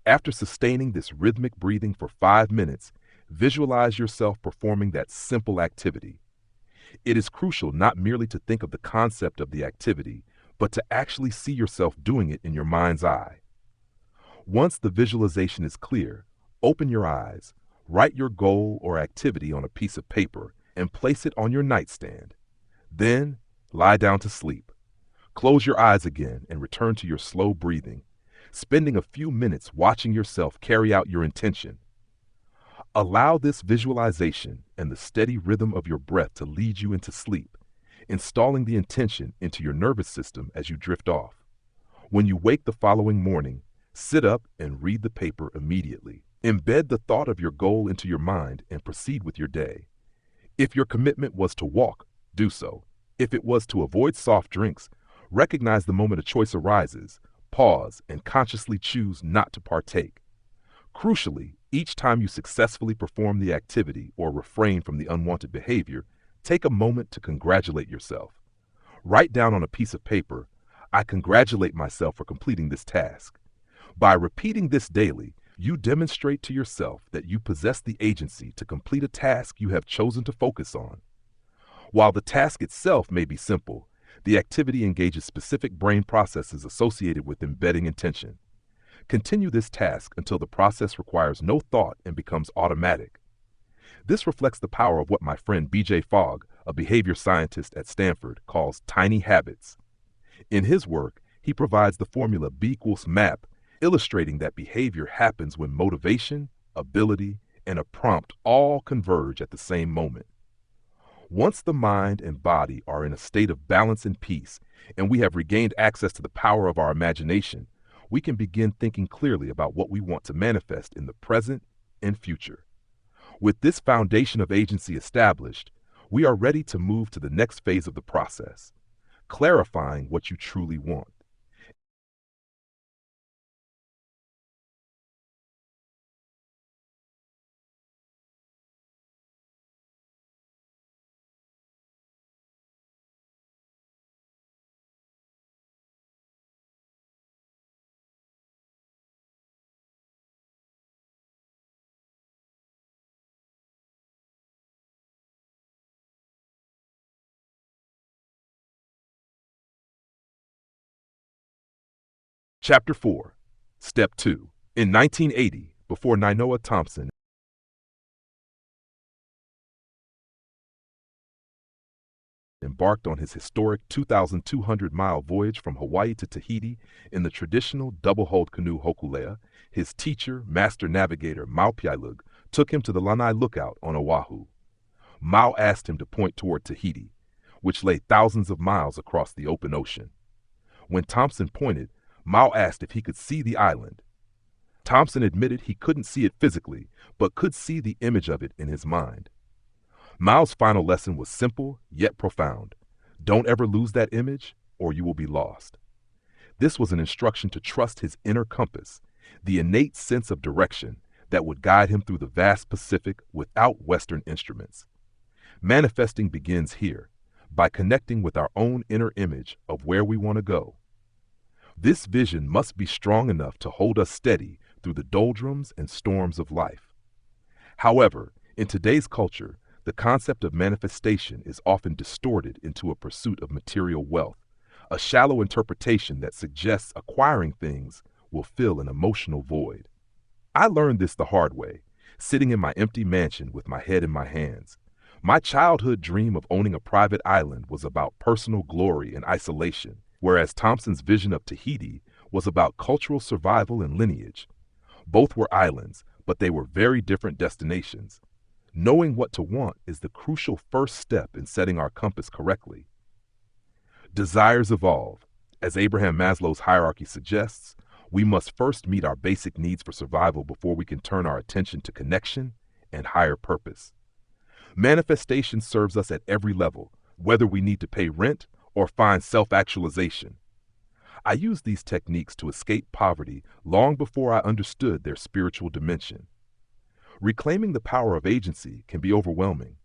After sustaining this rhythmic breathing for 5 minutes, visualize yourself performing that simple activity. It is crucial not merely to think of the concept of the activity, but to actually see yourself doing it in your mind's eye. Once the visualization is clear, open your eyes, write your goal or activity on a piece of paper, and place it on your nightstand. Then, lie down to sleep. Close your eyes again and return to your slow breathing, spending a few minutes watching yourself carry out your intention. Allow this visualization and the steady rhythm of your breath to lead you into sleep, installing the intention into your nervous system as you drift off. When you wake the following morning, sit up and read the paper immediately. Embed the thought of your goal into your mind and proceed with your day. If your commitment was to walk, do so. If it was to avoid soft drinks, recognize the moment a choice arises, pause, and consciously choose not to partake. Crucially, each time you successfully perform the activity or refrain from the unwanted behavior, take a moment to congratulate yourself. Write down on a piece of paper, "I congratulate myself for completing this task." By repeating this daily, you demonstrate to yourself that you possess the agency to complete a task you have chosen to focus on. While the task itself may be simple, the activity engages specific brain processes associated with embedding intention. Continue this task until the process requires no thought and becomes automatic. This reflects the power of what my friend B.J. Fogg, a behavior scientist at Stanford, calls tiny habits. In his work, he provides the formula B=MAP, illustrating that behavior happens when motivation, ability, and a prompt all converge at the same moment. Once the mind and body are in a state of balance and peace, and we have regained access to the power of our imagination, we can begin thinking clearly about what we want to manifest in the present and future. With this foundation of agency established, we are ready to move to the next phase of the process, clarifying what you truly want. Chapter 4, Step 2. In 1980, before Nainoa Thompson embarked on his historic 2,200-mile voyage from Hawaii to Tahiti in the traditional double-hulled canoe Hokulea, his teacher, master navigator Maupiailug, took him to the Lanai Lookout on Oahu. Mau asked him to point toward Tahiti, which lay thousands of miles across the open ocean. When Thompson pointed, Mau asked if he could see the island. Thompson admitted he couldn't see it physically, but could see the image of it in his mind. Mau's final lesson was simple yet profound. Don't ever lose that image, or you will be lost. This was an instruction to trust his inner compass, the innate sense of direction that would guide him through the vast Pacific without Western instruments. Manifesting begins here, by connecting with our own inner image of where we want to go. This vision must be strong enough to hold us steady through the doldrums and storms of life. However, in today's culture, the concept of manifestation is often distorted into a pursuit of material wealth, a shallow interpretation that suggests acquiring things will fill an emotional void. I learned this the hard way, sitting in my empty mansion with my head in my hands. My childhood dream of owning a private island was about personal glory and isolation, whereas Thompson's vision of Tahiti was about cultural survival and lineage. Both were islands, but they were very different destinations. Knowing what to want is the crucial first step in setting our compass correctly. Desires evolve. As Abraham Maslow's hierarchy suggests, we must first meet our basic needs for survival before we can turn our attention to connection and higher purpose. Manifestation serves us at every level, whether we need to pay rent or find self-actualization. I used these techniques to escape poverty long before I understood their spiritual dimension. Reclaiming the power of agency can be overwhelming.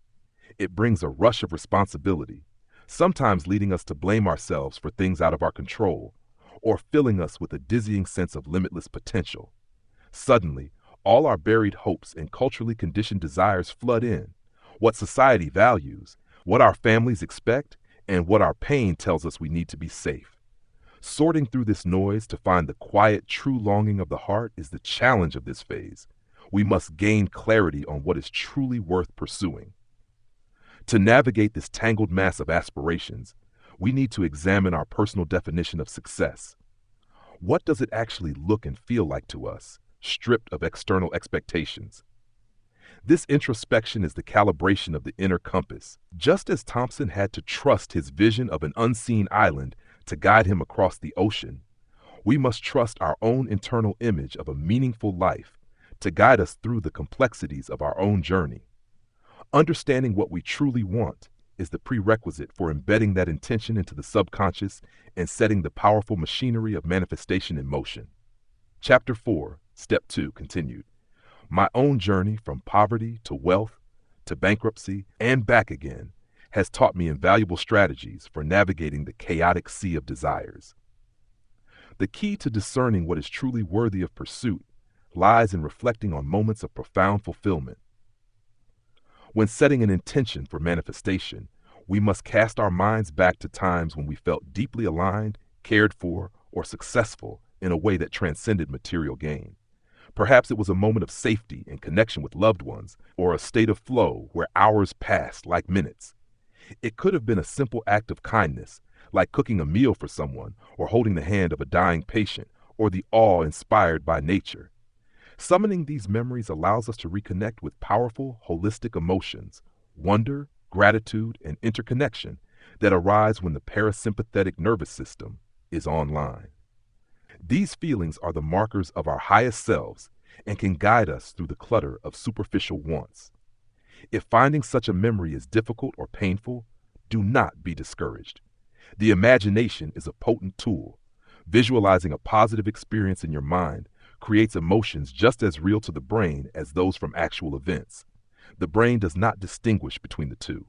It brings a rush of responsibility, sometimes leading us to blame ourselves for things out of our control, or filling us with a dizzying sense of limitless potential. Suddenly, all our buried hopes and culturally conditioned desires flood in. What society values, what our families expect, and what our pain tells us we need to be safe. Sorting through this noise to find the quiet, true longing of the heart is the challenge of this phase. We must gain clarity on what is truly worth pursuing. To navigate this tangled mass of aspirations, we need to examine our personal definition of success. What does it actually look and feel like to us, stripped of external expectations? This introspection is the calibration of the inner compass. Just as Thompson had to trust his vision of an unseen island to guide him across the ocean, we must trust our own internal image of a meaningful life to guide us through the complexities of our own journey. Understanding what we truly want is the prerequisite for embedding that intention into the subconscious and setting the powerful machinery of manifestation in motion. Chapter 4, Step 2 continued. My own journey from poverty to wealth to bankruptcy and back again has taught me invaluable strategies for navigating the chaotic sea of desires. The key to discerning what is truly worthy of pursuit lies in reflecting on moments of profound fulfillment. When setting an intention for manifestation, we must cast our minds back to times when we felt deeply aligned, cared for, or successful in a way that transcended material gain. Perhaps it was a moment of safety and connection with loved ones, or a state of flow where hours passed like minutes. It could have been a simple act of kindness, like cooking a meal for someone, or holding the hand of a dying patient, or the awe inspired by nature. Summoning these memories allows us to reconnect with powerful, holistic emotions, wonder, gratitude, and interconnection that arise when the parasympathetic nervous system is online. These feelings are the markers of our highest selves and can guide us through the clutter of superficial wants. If finding such a memory is difficult or painful, do not be discouraged. The imagination is a potent tool. Visualizing a positive experience in your mind creates emotions just as real to the brain as those from actual events. The brain does not distinguish between the two.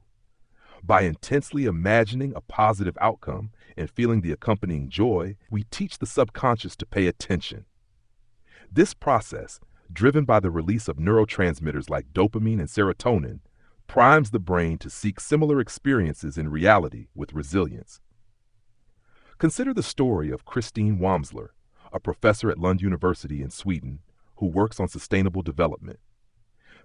By intensely imagining a positive outcome and feeling the accompanying joy, we teach the subconscious to pay attention. This process, driven by the release of neurotransmitters like dopamine and serotonin, primes the brain to seek similar experiences in reality with resilience. Consider the story of Christine Wamsler, a professor at Lund University in Sweden who works on sustainable development.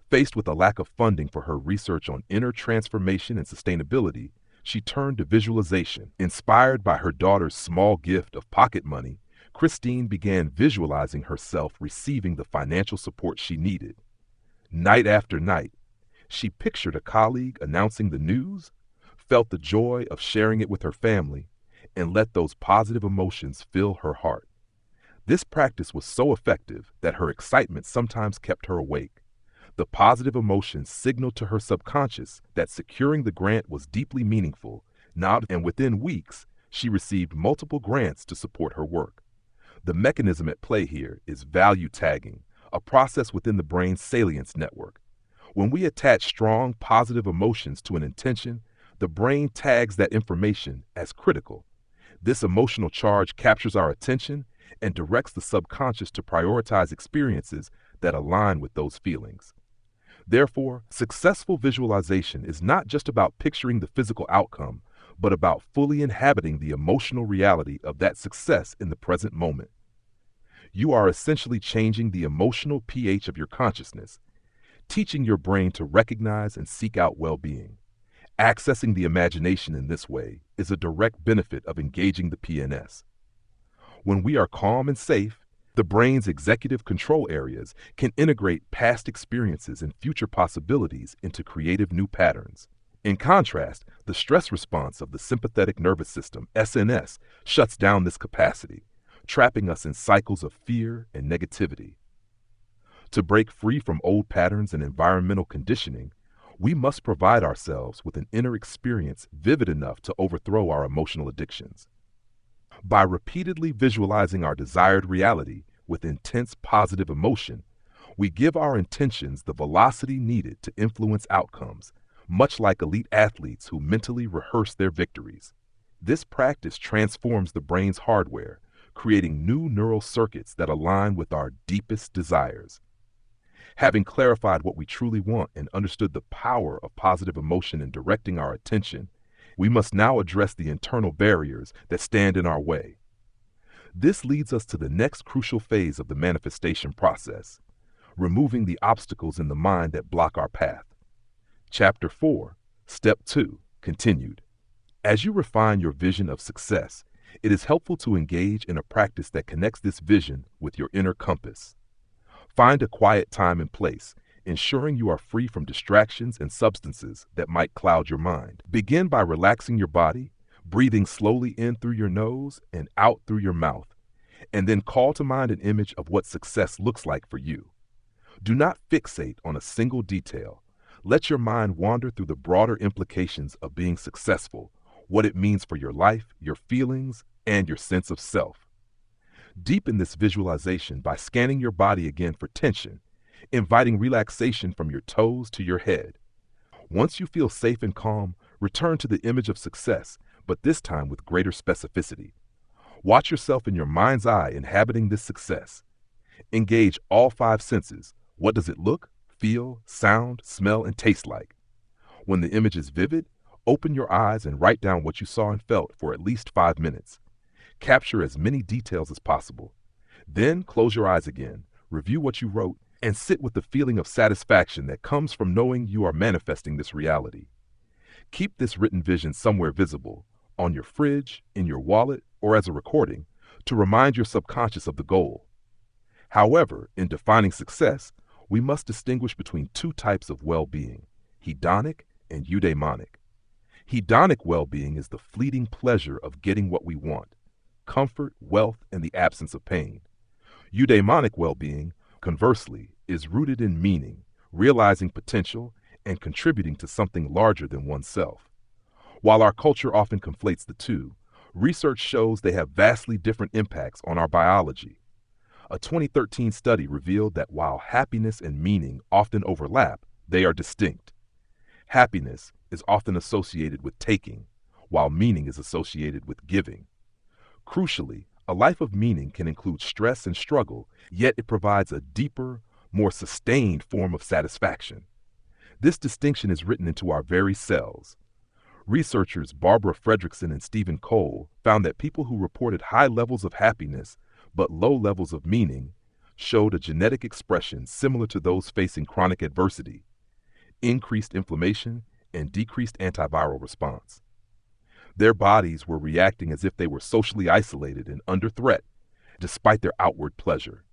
Faced with a lack of funding for her research on inner transformation and sustainability, she turned to visualization. Inspired by her daughter's small gift of pocket money, Christine began visualizing herself receiving the financial support she needed. Night after night, she pictured a colleague announcing the news, felt the joy of sharing it with her family, and let those positive emotions fill her heart. This practice was so effective that her excitement sometimes kept her awake. The positive emotions signaled to her subconscious that securing the grant was deeply meaningful, and within weeks, she received multiple grants to support her work. The mechanism at play here is value tagging, a process within the brain's salience network. When we attach strong positive emotions to an intention, the brain tags that information as critical. This emotional charge captures our attention and directs the subconscious to prioritize experiences that align with those feelings. Therefore, successful visualization is not just about picturing the physical outcome, but about fully inhabiting the emotional reality of that success in the present moment. You are essentially changing the emotional pH of your consciousness, teaching your brain to recognize and seek out well-being. Accessing the imagination in this way is a direct benefit of engaging the PNS. When we are calm and safe, the brain's executive control areas can integrate past experiences and future possibilities into creative new patterns. In contrast, the stress response of the sympathetic nervous system, SNS, shuts down this capacity, trapping us in cycles of fear and negativity. To break free from old patterns and environmental conditioning, we must provide ourselves with an inner experience vivid enough to overthrow our emotional addictions. By repeatedly visualizing our desired reality with intense positive emotion, we give our intentions the velocity needed to influence outcomes, much like elite athletes who mentally rehearse their victories. This practice transforms the brain's hardware, creating new neural circuits that align with our deepest desires. Having clarified what we truly want and understood the power of positive emotion in directing our attention, we must now address the internal barriers that stand in our way. This leads us to the next crucial phase of the manifestation process, removing the obstacles in the mind that block our path. Chapter 4, Step 2, Continued. As you refine your vision of success, it is helpful to engage in a practice that connects this vision with your inner compass. Find a quiet time and place, ensuring you are free from distractions and substances that might cloud your mind. Begin by relaxing your body, breathing slowly in through your nose and out through your mouth, and then call to mind an image of what success looks like for you. Do not fixate on a single detail. Let your mind wander through the broader implications of being successful, what it means for your life, your feelings, and your sense of self. Deepen this visualization by scanning your body again for tension, inviting relaxation from your toes to your head. Once you feel safe and calm, return to the image of success, but this time with greater specificity. Watch yourself in your mind's eye inhabiting this success. Engage all 5 senses. What does it look, feel, sound, smell, and taste like? When the image is vivid, open your eyes and write down what you saw and felt for at least 5 minutes. Capture as many details as possible. Then close your eyes again, review what you wrote, and sit with the feeling of satisfaction that comes from knowing you are manifesting this reality. Keep this written vision somewhere visible, on your fridge, in your wallet, or as a recording, to remind your subconscious of the goal. However, in defining success, we must distinguish between 2 types of well-being, hedonic and eudaimonic. Hedonic well-being is the fleeting pleasure of getting what we want, comfort, wealth, and the absence of pain. Eudaimonic well-being, conversely, is rooted in meaning, realizing potential, and contributing to something larger than oneself. While our culture often conflates the two, research shows they have vastly different impacts on our biology. A 2013 study revealed that while happiness and meaning often overlap, they are distinct. Happiness is often associated with taking, while meaning is associated with giving. Crucially, a life of meaning can include stress and struggle, yet it provides a deeper, more sustained form of satisfaction. This distinction is written into our very cells. Researchers Barbara Fredrickson and Stephen Cole found that people who reported high levels of happiness but low levels of meaning, showed a genetic expression similar to those facing chronic adversity, increased inflammation, and decreased antiviral response. Their bodies were reacting as if they were socially isolated and under threat, despite their outward pleasure.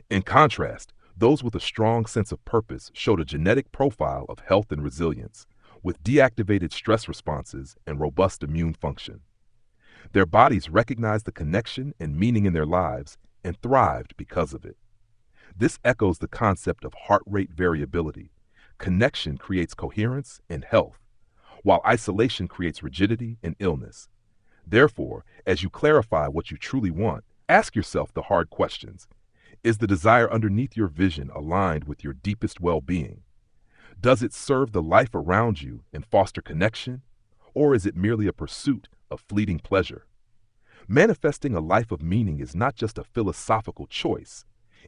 In contrast, those with a strong sense of purpose showed a genetic profile of health and resilience, with deactivated stress responses and robust immune function. Their bodies recognized the connection and meaning in their lives and thrived because of it. This echoes the concept of heart rate variability. Connection creates coherence and health, while isolation creates rigidity and illness. Therefore, as you clarify what you truly want, ask yourself the hard questions. Is the desire underneath your vision aligned with your deepest well-being? Does it serve the life around you and foster connection? Or is it merely a pursuit of fleeting pleasure? Manifesting a life of meaning is not just a philosophical choice.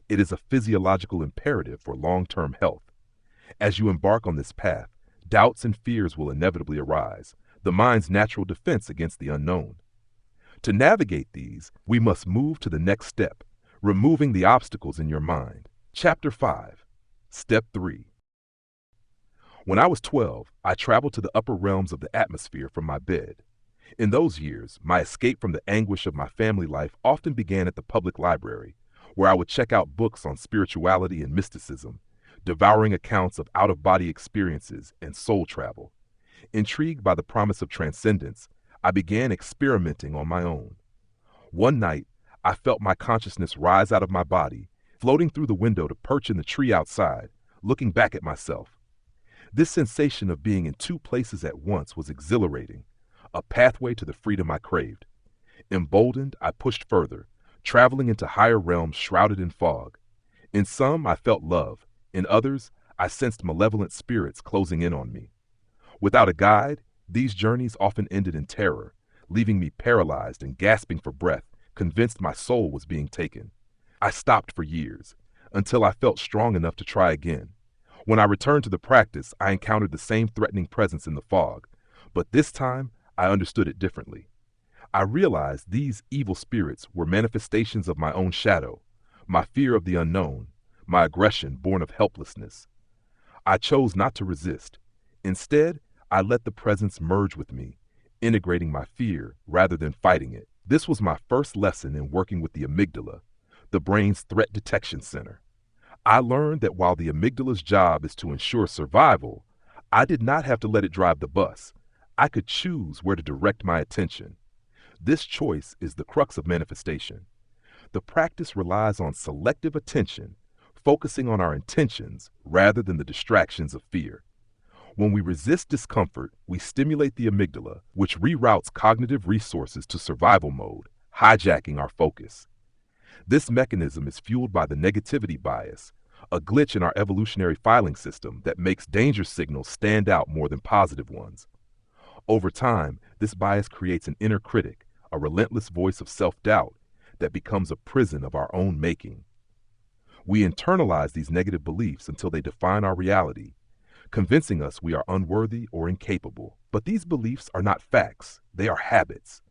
It is a physiological imperative for long-term health. As you embark on this path, doubts and fears will inevitably arise, the mind's natural defense against the unknown. To navigate these, we must move to the next step, removing the obstacles in your mind. Chapter 5. Step 3. When I was 12, I traveled to the upper realms of the atmosphere from my bed. In those years, my escape from the anguish of my family life often began at the public library, where I would check out books on spirituality and mysticism, devouring accounts of out-of-body experiences and soul travel. Intrigued by the promise of transcendence, I began experimenting on my own. One night, I felt my consciousness rise out of my body, floating through the window to perch in the tree outside, looking back at myself. This sensation of being in two places at once was exhilarating, a pathway to the freedom I craved. Emboldened, I pushed further, traveling into higher realms shrouded in fog. In some, I felt love. In others, I sensed malevolent spirits closing in on me. Without a guide, these journeys often ended in terror, leaving me paralyzed and gasping for breath, convinced my soul was being taken. I stopped for years, until I felt strong enough to try again. When I returned to the practice, I encountered the same threatening presence in the fog, but this time, I understood it differently. I realized these evil spirits were manifestations of my own shadow, my fear of the unknown, my aggression born of helplessness. I chose not to resist. Instead, I let the presence merge with me, integrating my fear rather than fighting it. This was my first lesson in working with the amygdala, the brain's threat detection center. I learned that while the amygdala's job is to ensure survival, I did not have to let it drive the bus. I could choose where to direct my attention. This choice is the crux of manifestation. The practice relies on selective attention, focusing on our intentions rather than the distractions of fear. When we resist discomfort, we stimulate the amygdala, which reroutes cognitive resources to survival mode, hijacking our focus. This mechanism is fueled by the negativity bias, a glitch in our evolutionary filing system that makes danger signals stand out more than positive ones. Over time, this bias creates an inner critic, a relentless voice of self-doubt that becomes a prison of our own making. We internalize these negative beliefs until they define our reality, convincing us we are unworthy or incapable. But these beliefs are not facts, they are habits.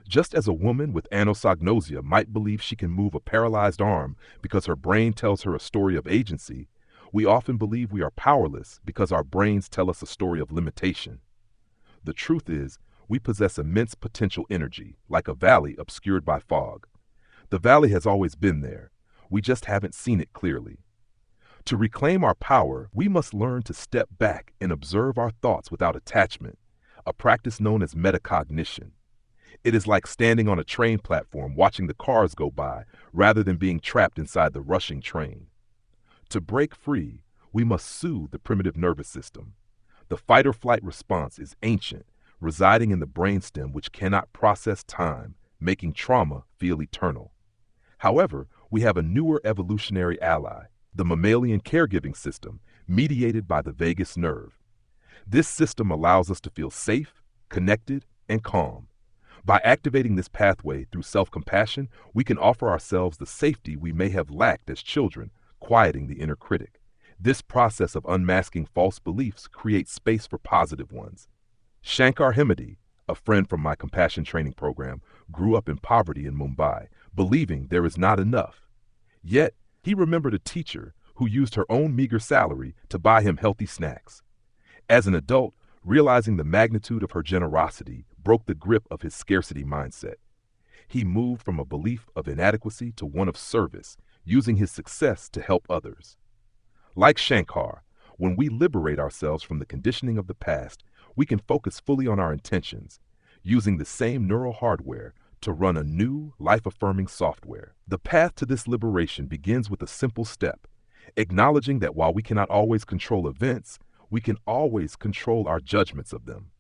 Just as a woman with anosognosia might believe she can move a paralyzed arm because her brain tells her a story of agency, we often believe we are powerless because our brains tell us a story of limitation. The truth is, we possess immense potential energy, like a valley obscured by fog. The valley has always been there. We just haven't seen it clearly. To reclaim our power, we must learn to step back and observe our thoughts without attachment, a practice known as metacognition. It is like standing on a train platform watching the cars go by rather than being trapped inside the rushing train. To break free, we must soothe the primitive nervous system. The fight-or-flight response is ancient, residing in the brainstem which cannot process time, making trauma feel eternal. However, we have a newer evolutionary ally, the mammalian caregiving system, mediated by the vagus nerve. This system allows us to feel safe, connected, and calm. By activating this pathway through self-compassion, we can offer ourselves the safety we may have lacked as children, quieting the inner critic. This process of unmasking false beliefs creates space for positive ones. Shankar Hemedy, a friend from my compassion training program, grew up in poverty in Mumbai, believing there is not enough. Yet, he remembered a teacher who used her own meager salary to buy him healthy snacks. As an adult, realizing the magnitude of her generosity broke the grip of his scarcity mindset. He moved from a belief of inadequacy to one of service, using his success to help others. Like Shankar, when we liberate ourselves from the conditioning of the past, we can focus fully on our intentions, using the same neural hardware to run a new, life-affirming software. The path to this liberation begins with a simple step, acknowledging that while we cannot always control events, we can always control our judgments of them.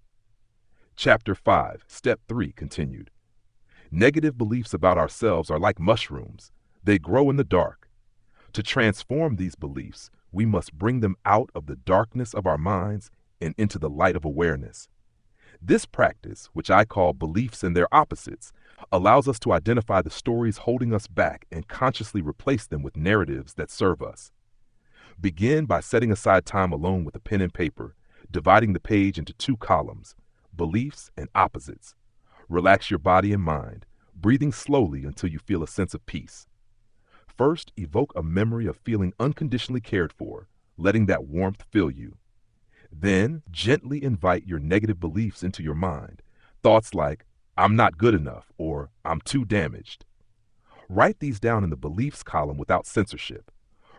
Chapter 5, Step 3 continued. Negative beliefs about ourselves are like mushrooms. They grow in the dark. To transform these beliefs, we must bring them out of the darkness of our minds and into the light of awareness. This practice, which I call beliefs and their opposites, allows us to identify the stories holding us back and consciously replace them with narratives that serve us. Begin by setting aside time alone with a pen and paper, dividing the page into 2 columns, beliefs and opposites. Relax your body and mind, breathing slowly until you feel a sense of peace. First, evoke a memory of feeling unconditionally cared for, letting that warmth fill you. Then, gently invite your negative beliefs into your mind. Thoughts like, I'm not good enough, or I'm too damaged. Write these down in the beliefs column without censorship.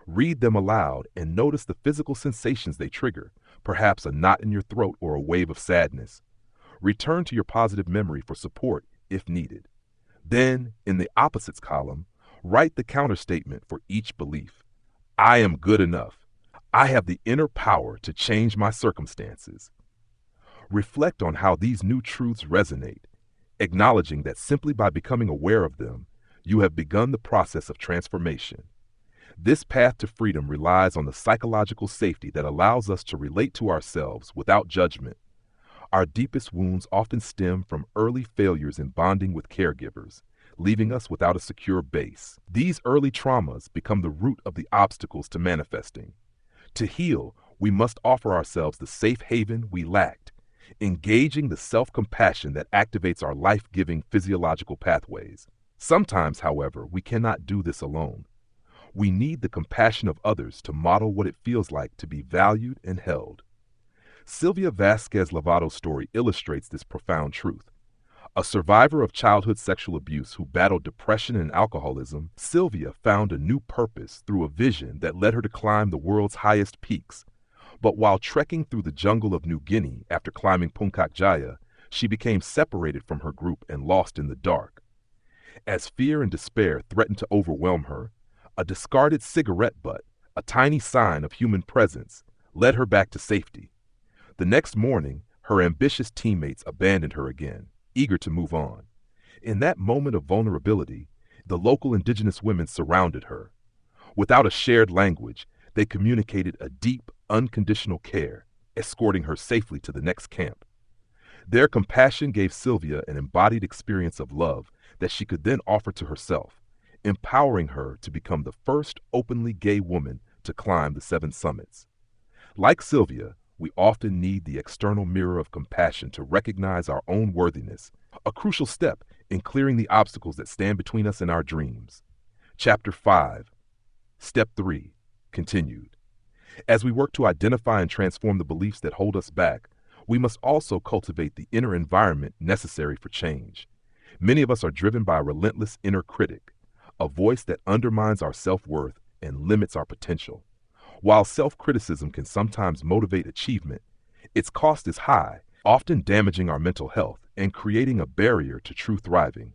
Read them aloud and notice the physical sensations they trigger, perhaps a knot in your throat or a wave of sadness. Return to your positive memory for support if needed. Then, in the opposites column, write the counterstatement for each belief. I am good enough. I have the inner power to change my circumstances. Reflect on how these new truths resonate, acknowledging that simply by becoming aware of them, you have begun the process of transformation. This path to freedom relies on the psychological safety that allows us to relate to ourselves without judgment. Our deepest wounds often stem from early failures in bonding with caregivers, leaving us without a secure base. These early traumas become the root of the obstacles to manifesting. To heal, we must offer ourselves the safe haven we lacked, engaging the self-compassion that activates our life-giving physiological pathways. Sometimes, however, we cannot do this alone. We need the compassion of others to model what it feels like to be valued and held. Sylvia Vasquez Lavato's story illustrates this profound truth. A survivor of childhood sexual abuse who battled depression and alcoholism, Sylvia found a new purpose through a vision that led her to climb the world's highest peaks. But while trekking through the jungle of New Guinea after climbing Puncak Jaya, she became separated from her group and lost in the dark. As fear and despair threatened to overwhelm her, a discarded cigarette butt, a tiny sign of human presence, led her back to safety. The next morning, her ambitious teammates abandoned her again, eager to move on. In that moment of vulnerability, the local indigenous women surrounded her. Without a shared language, they communicated a deep, unconditional care, escorting her safely to the next camp. Their compassion gave Sylvia an embodied experience of love that she could then offer to herself, empowering her to become the first openly gay woman to climb the 7 summits. Like Sylvia, we often need the external mirror of compassion to recognize our own worthiness, a crucial step in clearing the obstacles that stand between us and our dreams. Chapter 5, Step 3, continued. As we work to identify and transform the beliefs that hold us back, we must also cultivate the inner environment necessary for change. Many of us are driven by a relentless inner critic, a voice that undermines our self-worth and limits our potential. While self-criticism can sometimes motivate achievement, its cost is high, often damaging our mental health and creating a barrier to true thriving.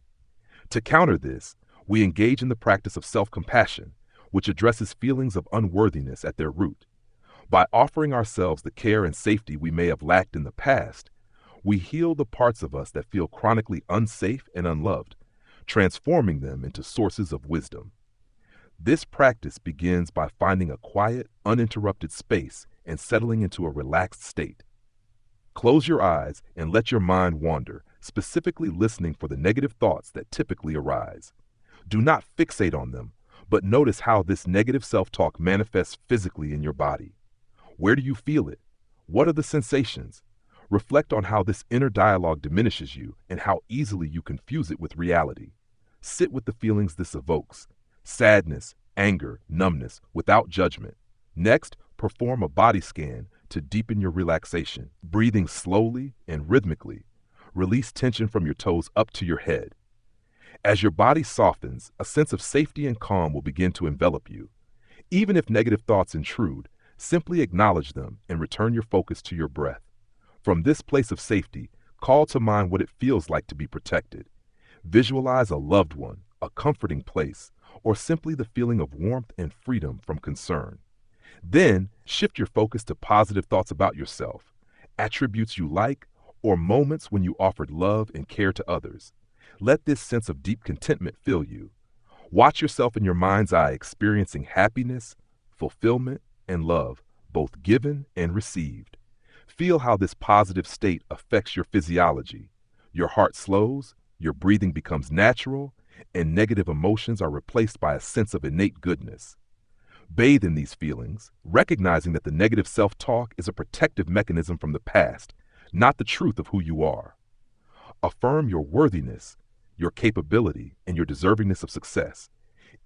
To counter this, we engage in the practice of self-compassion, which addresses feelings of unworthiness at their root. By offering ourselves the care and safety we may have lacked in the past, we heal the parts of us that feel chronically unsafe and unloved, transforming them into sources of wisdom. This practice begins by finding a quiet, uninterrupted space and settling into a relaxed state. Close your eyes and let your mind wander, specifically listening for the negative thoughts that typically arise. Do not fixate on them, but notice how this negative self-talk manifests physically in your body. Where do you feel it? What are the sensations? Reflect on how this inner dialogue diminishes you and how easily you confuse it with reality. Sit with the feelings this evokes: sadness, anger, numbness, without judgment. Next, perform a body scan to deepen your relaxation, breathing slowly and rhythmically. Release tension from your toes up to your head. As your body softens, a sense of safety and calm will begin to envelop you. Even if negative thoughts intrude, simply acknowledge them and return your focus to your breath. From this place of safety, call to mind what it feels like to be protected. Visualize a loved one, a comforting place, or simply the feeling of warmth and freedom from concern. Then, shift your focus to positive thoughts about yourself, attributes you like, or moments when you offered love and care to others. Let this sense of deep contentment fill you. Watch yourself in your mind's eye experiencing happiness, fulfillment, and love, both given and received. Feel how this positive state affects your physiology. Your heart slows, your breathing becomes natural, and negative emotions are replaced by a sense of innate goodness. Bathe in these feelings, recognizing that the negative self-talk is a protective mechanism from the past, not the truth of who you are. Affirm your worthiness, your capability, and your deservingness of success.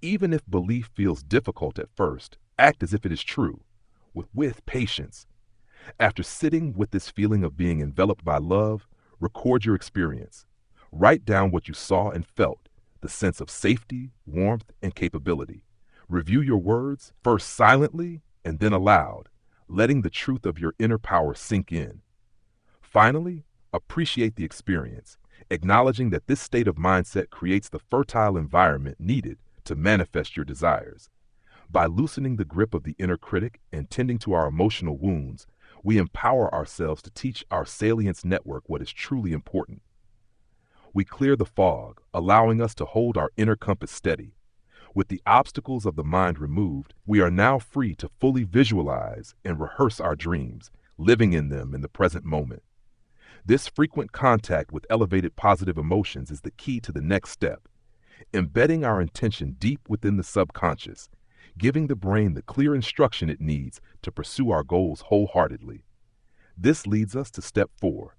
Even if belief feels difficult at first, act as if it is true, with patience. After sitting with this feeling of being enveloped by love, record your experience. Write down what you saw and felt, the sense of safety, warmth, and capability. Review your words, first silently and then aloud, letting the truth of your inner power sink in. Finally, appreciate the experience, acknowledging that this state of mindset creates the fertile environment needed to manifest your desires. By loosening the grip of the inner critic and tending to our emotional wounds, we empower ourselves to teach our salience network what is truly important. We clear the fog, allowing us to hold our inner compass steady. With the obstacles of the mind removed, we are now free to fully visualize and rehearse our dreams, living in them in the present moment. This frequent contact with elevated positive emotions is the key to the next step, embedding our intention deep within the subconscious, giving the brain the clear instruction it needs to pursue our goals wholeheartedly. This leads us to step 4,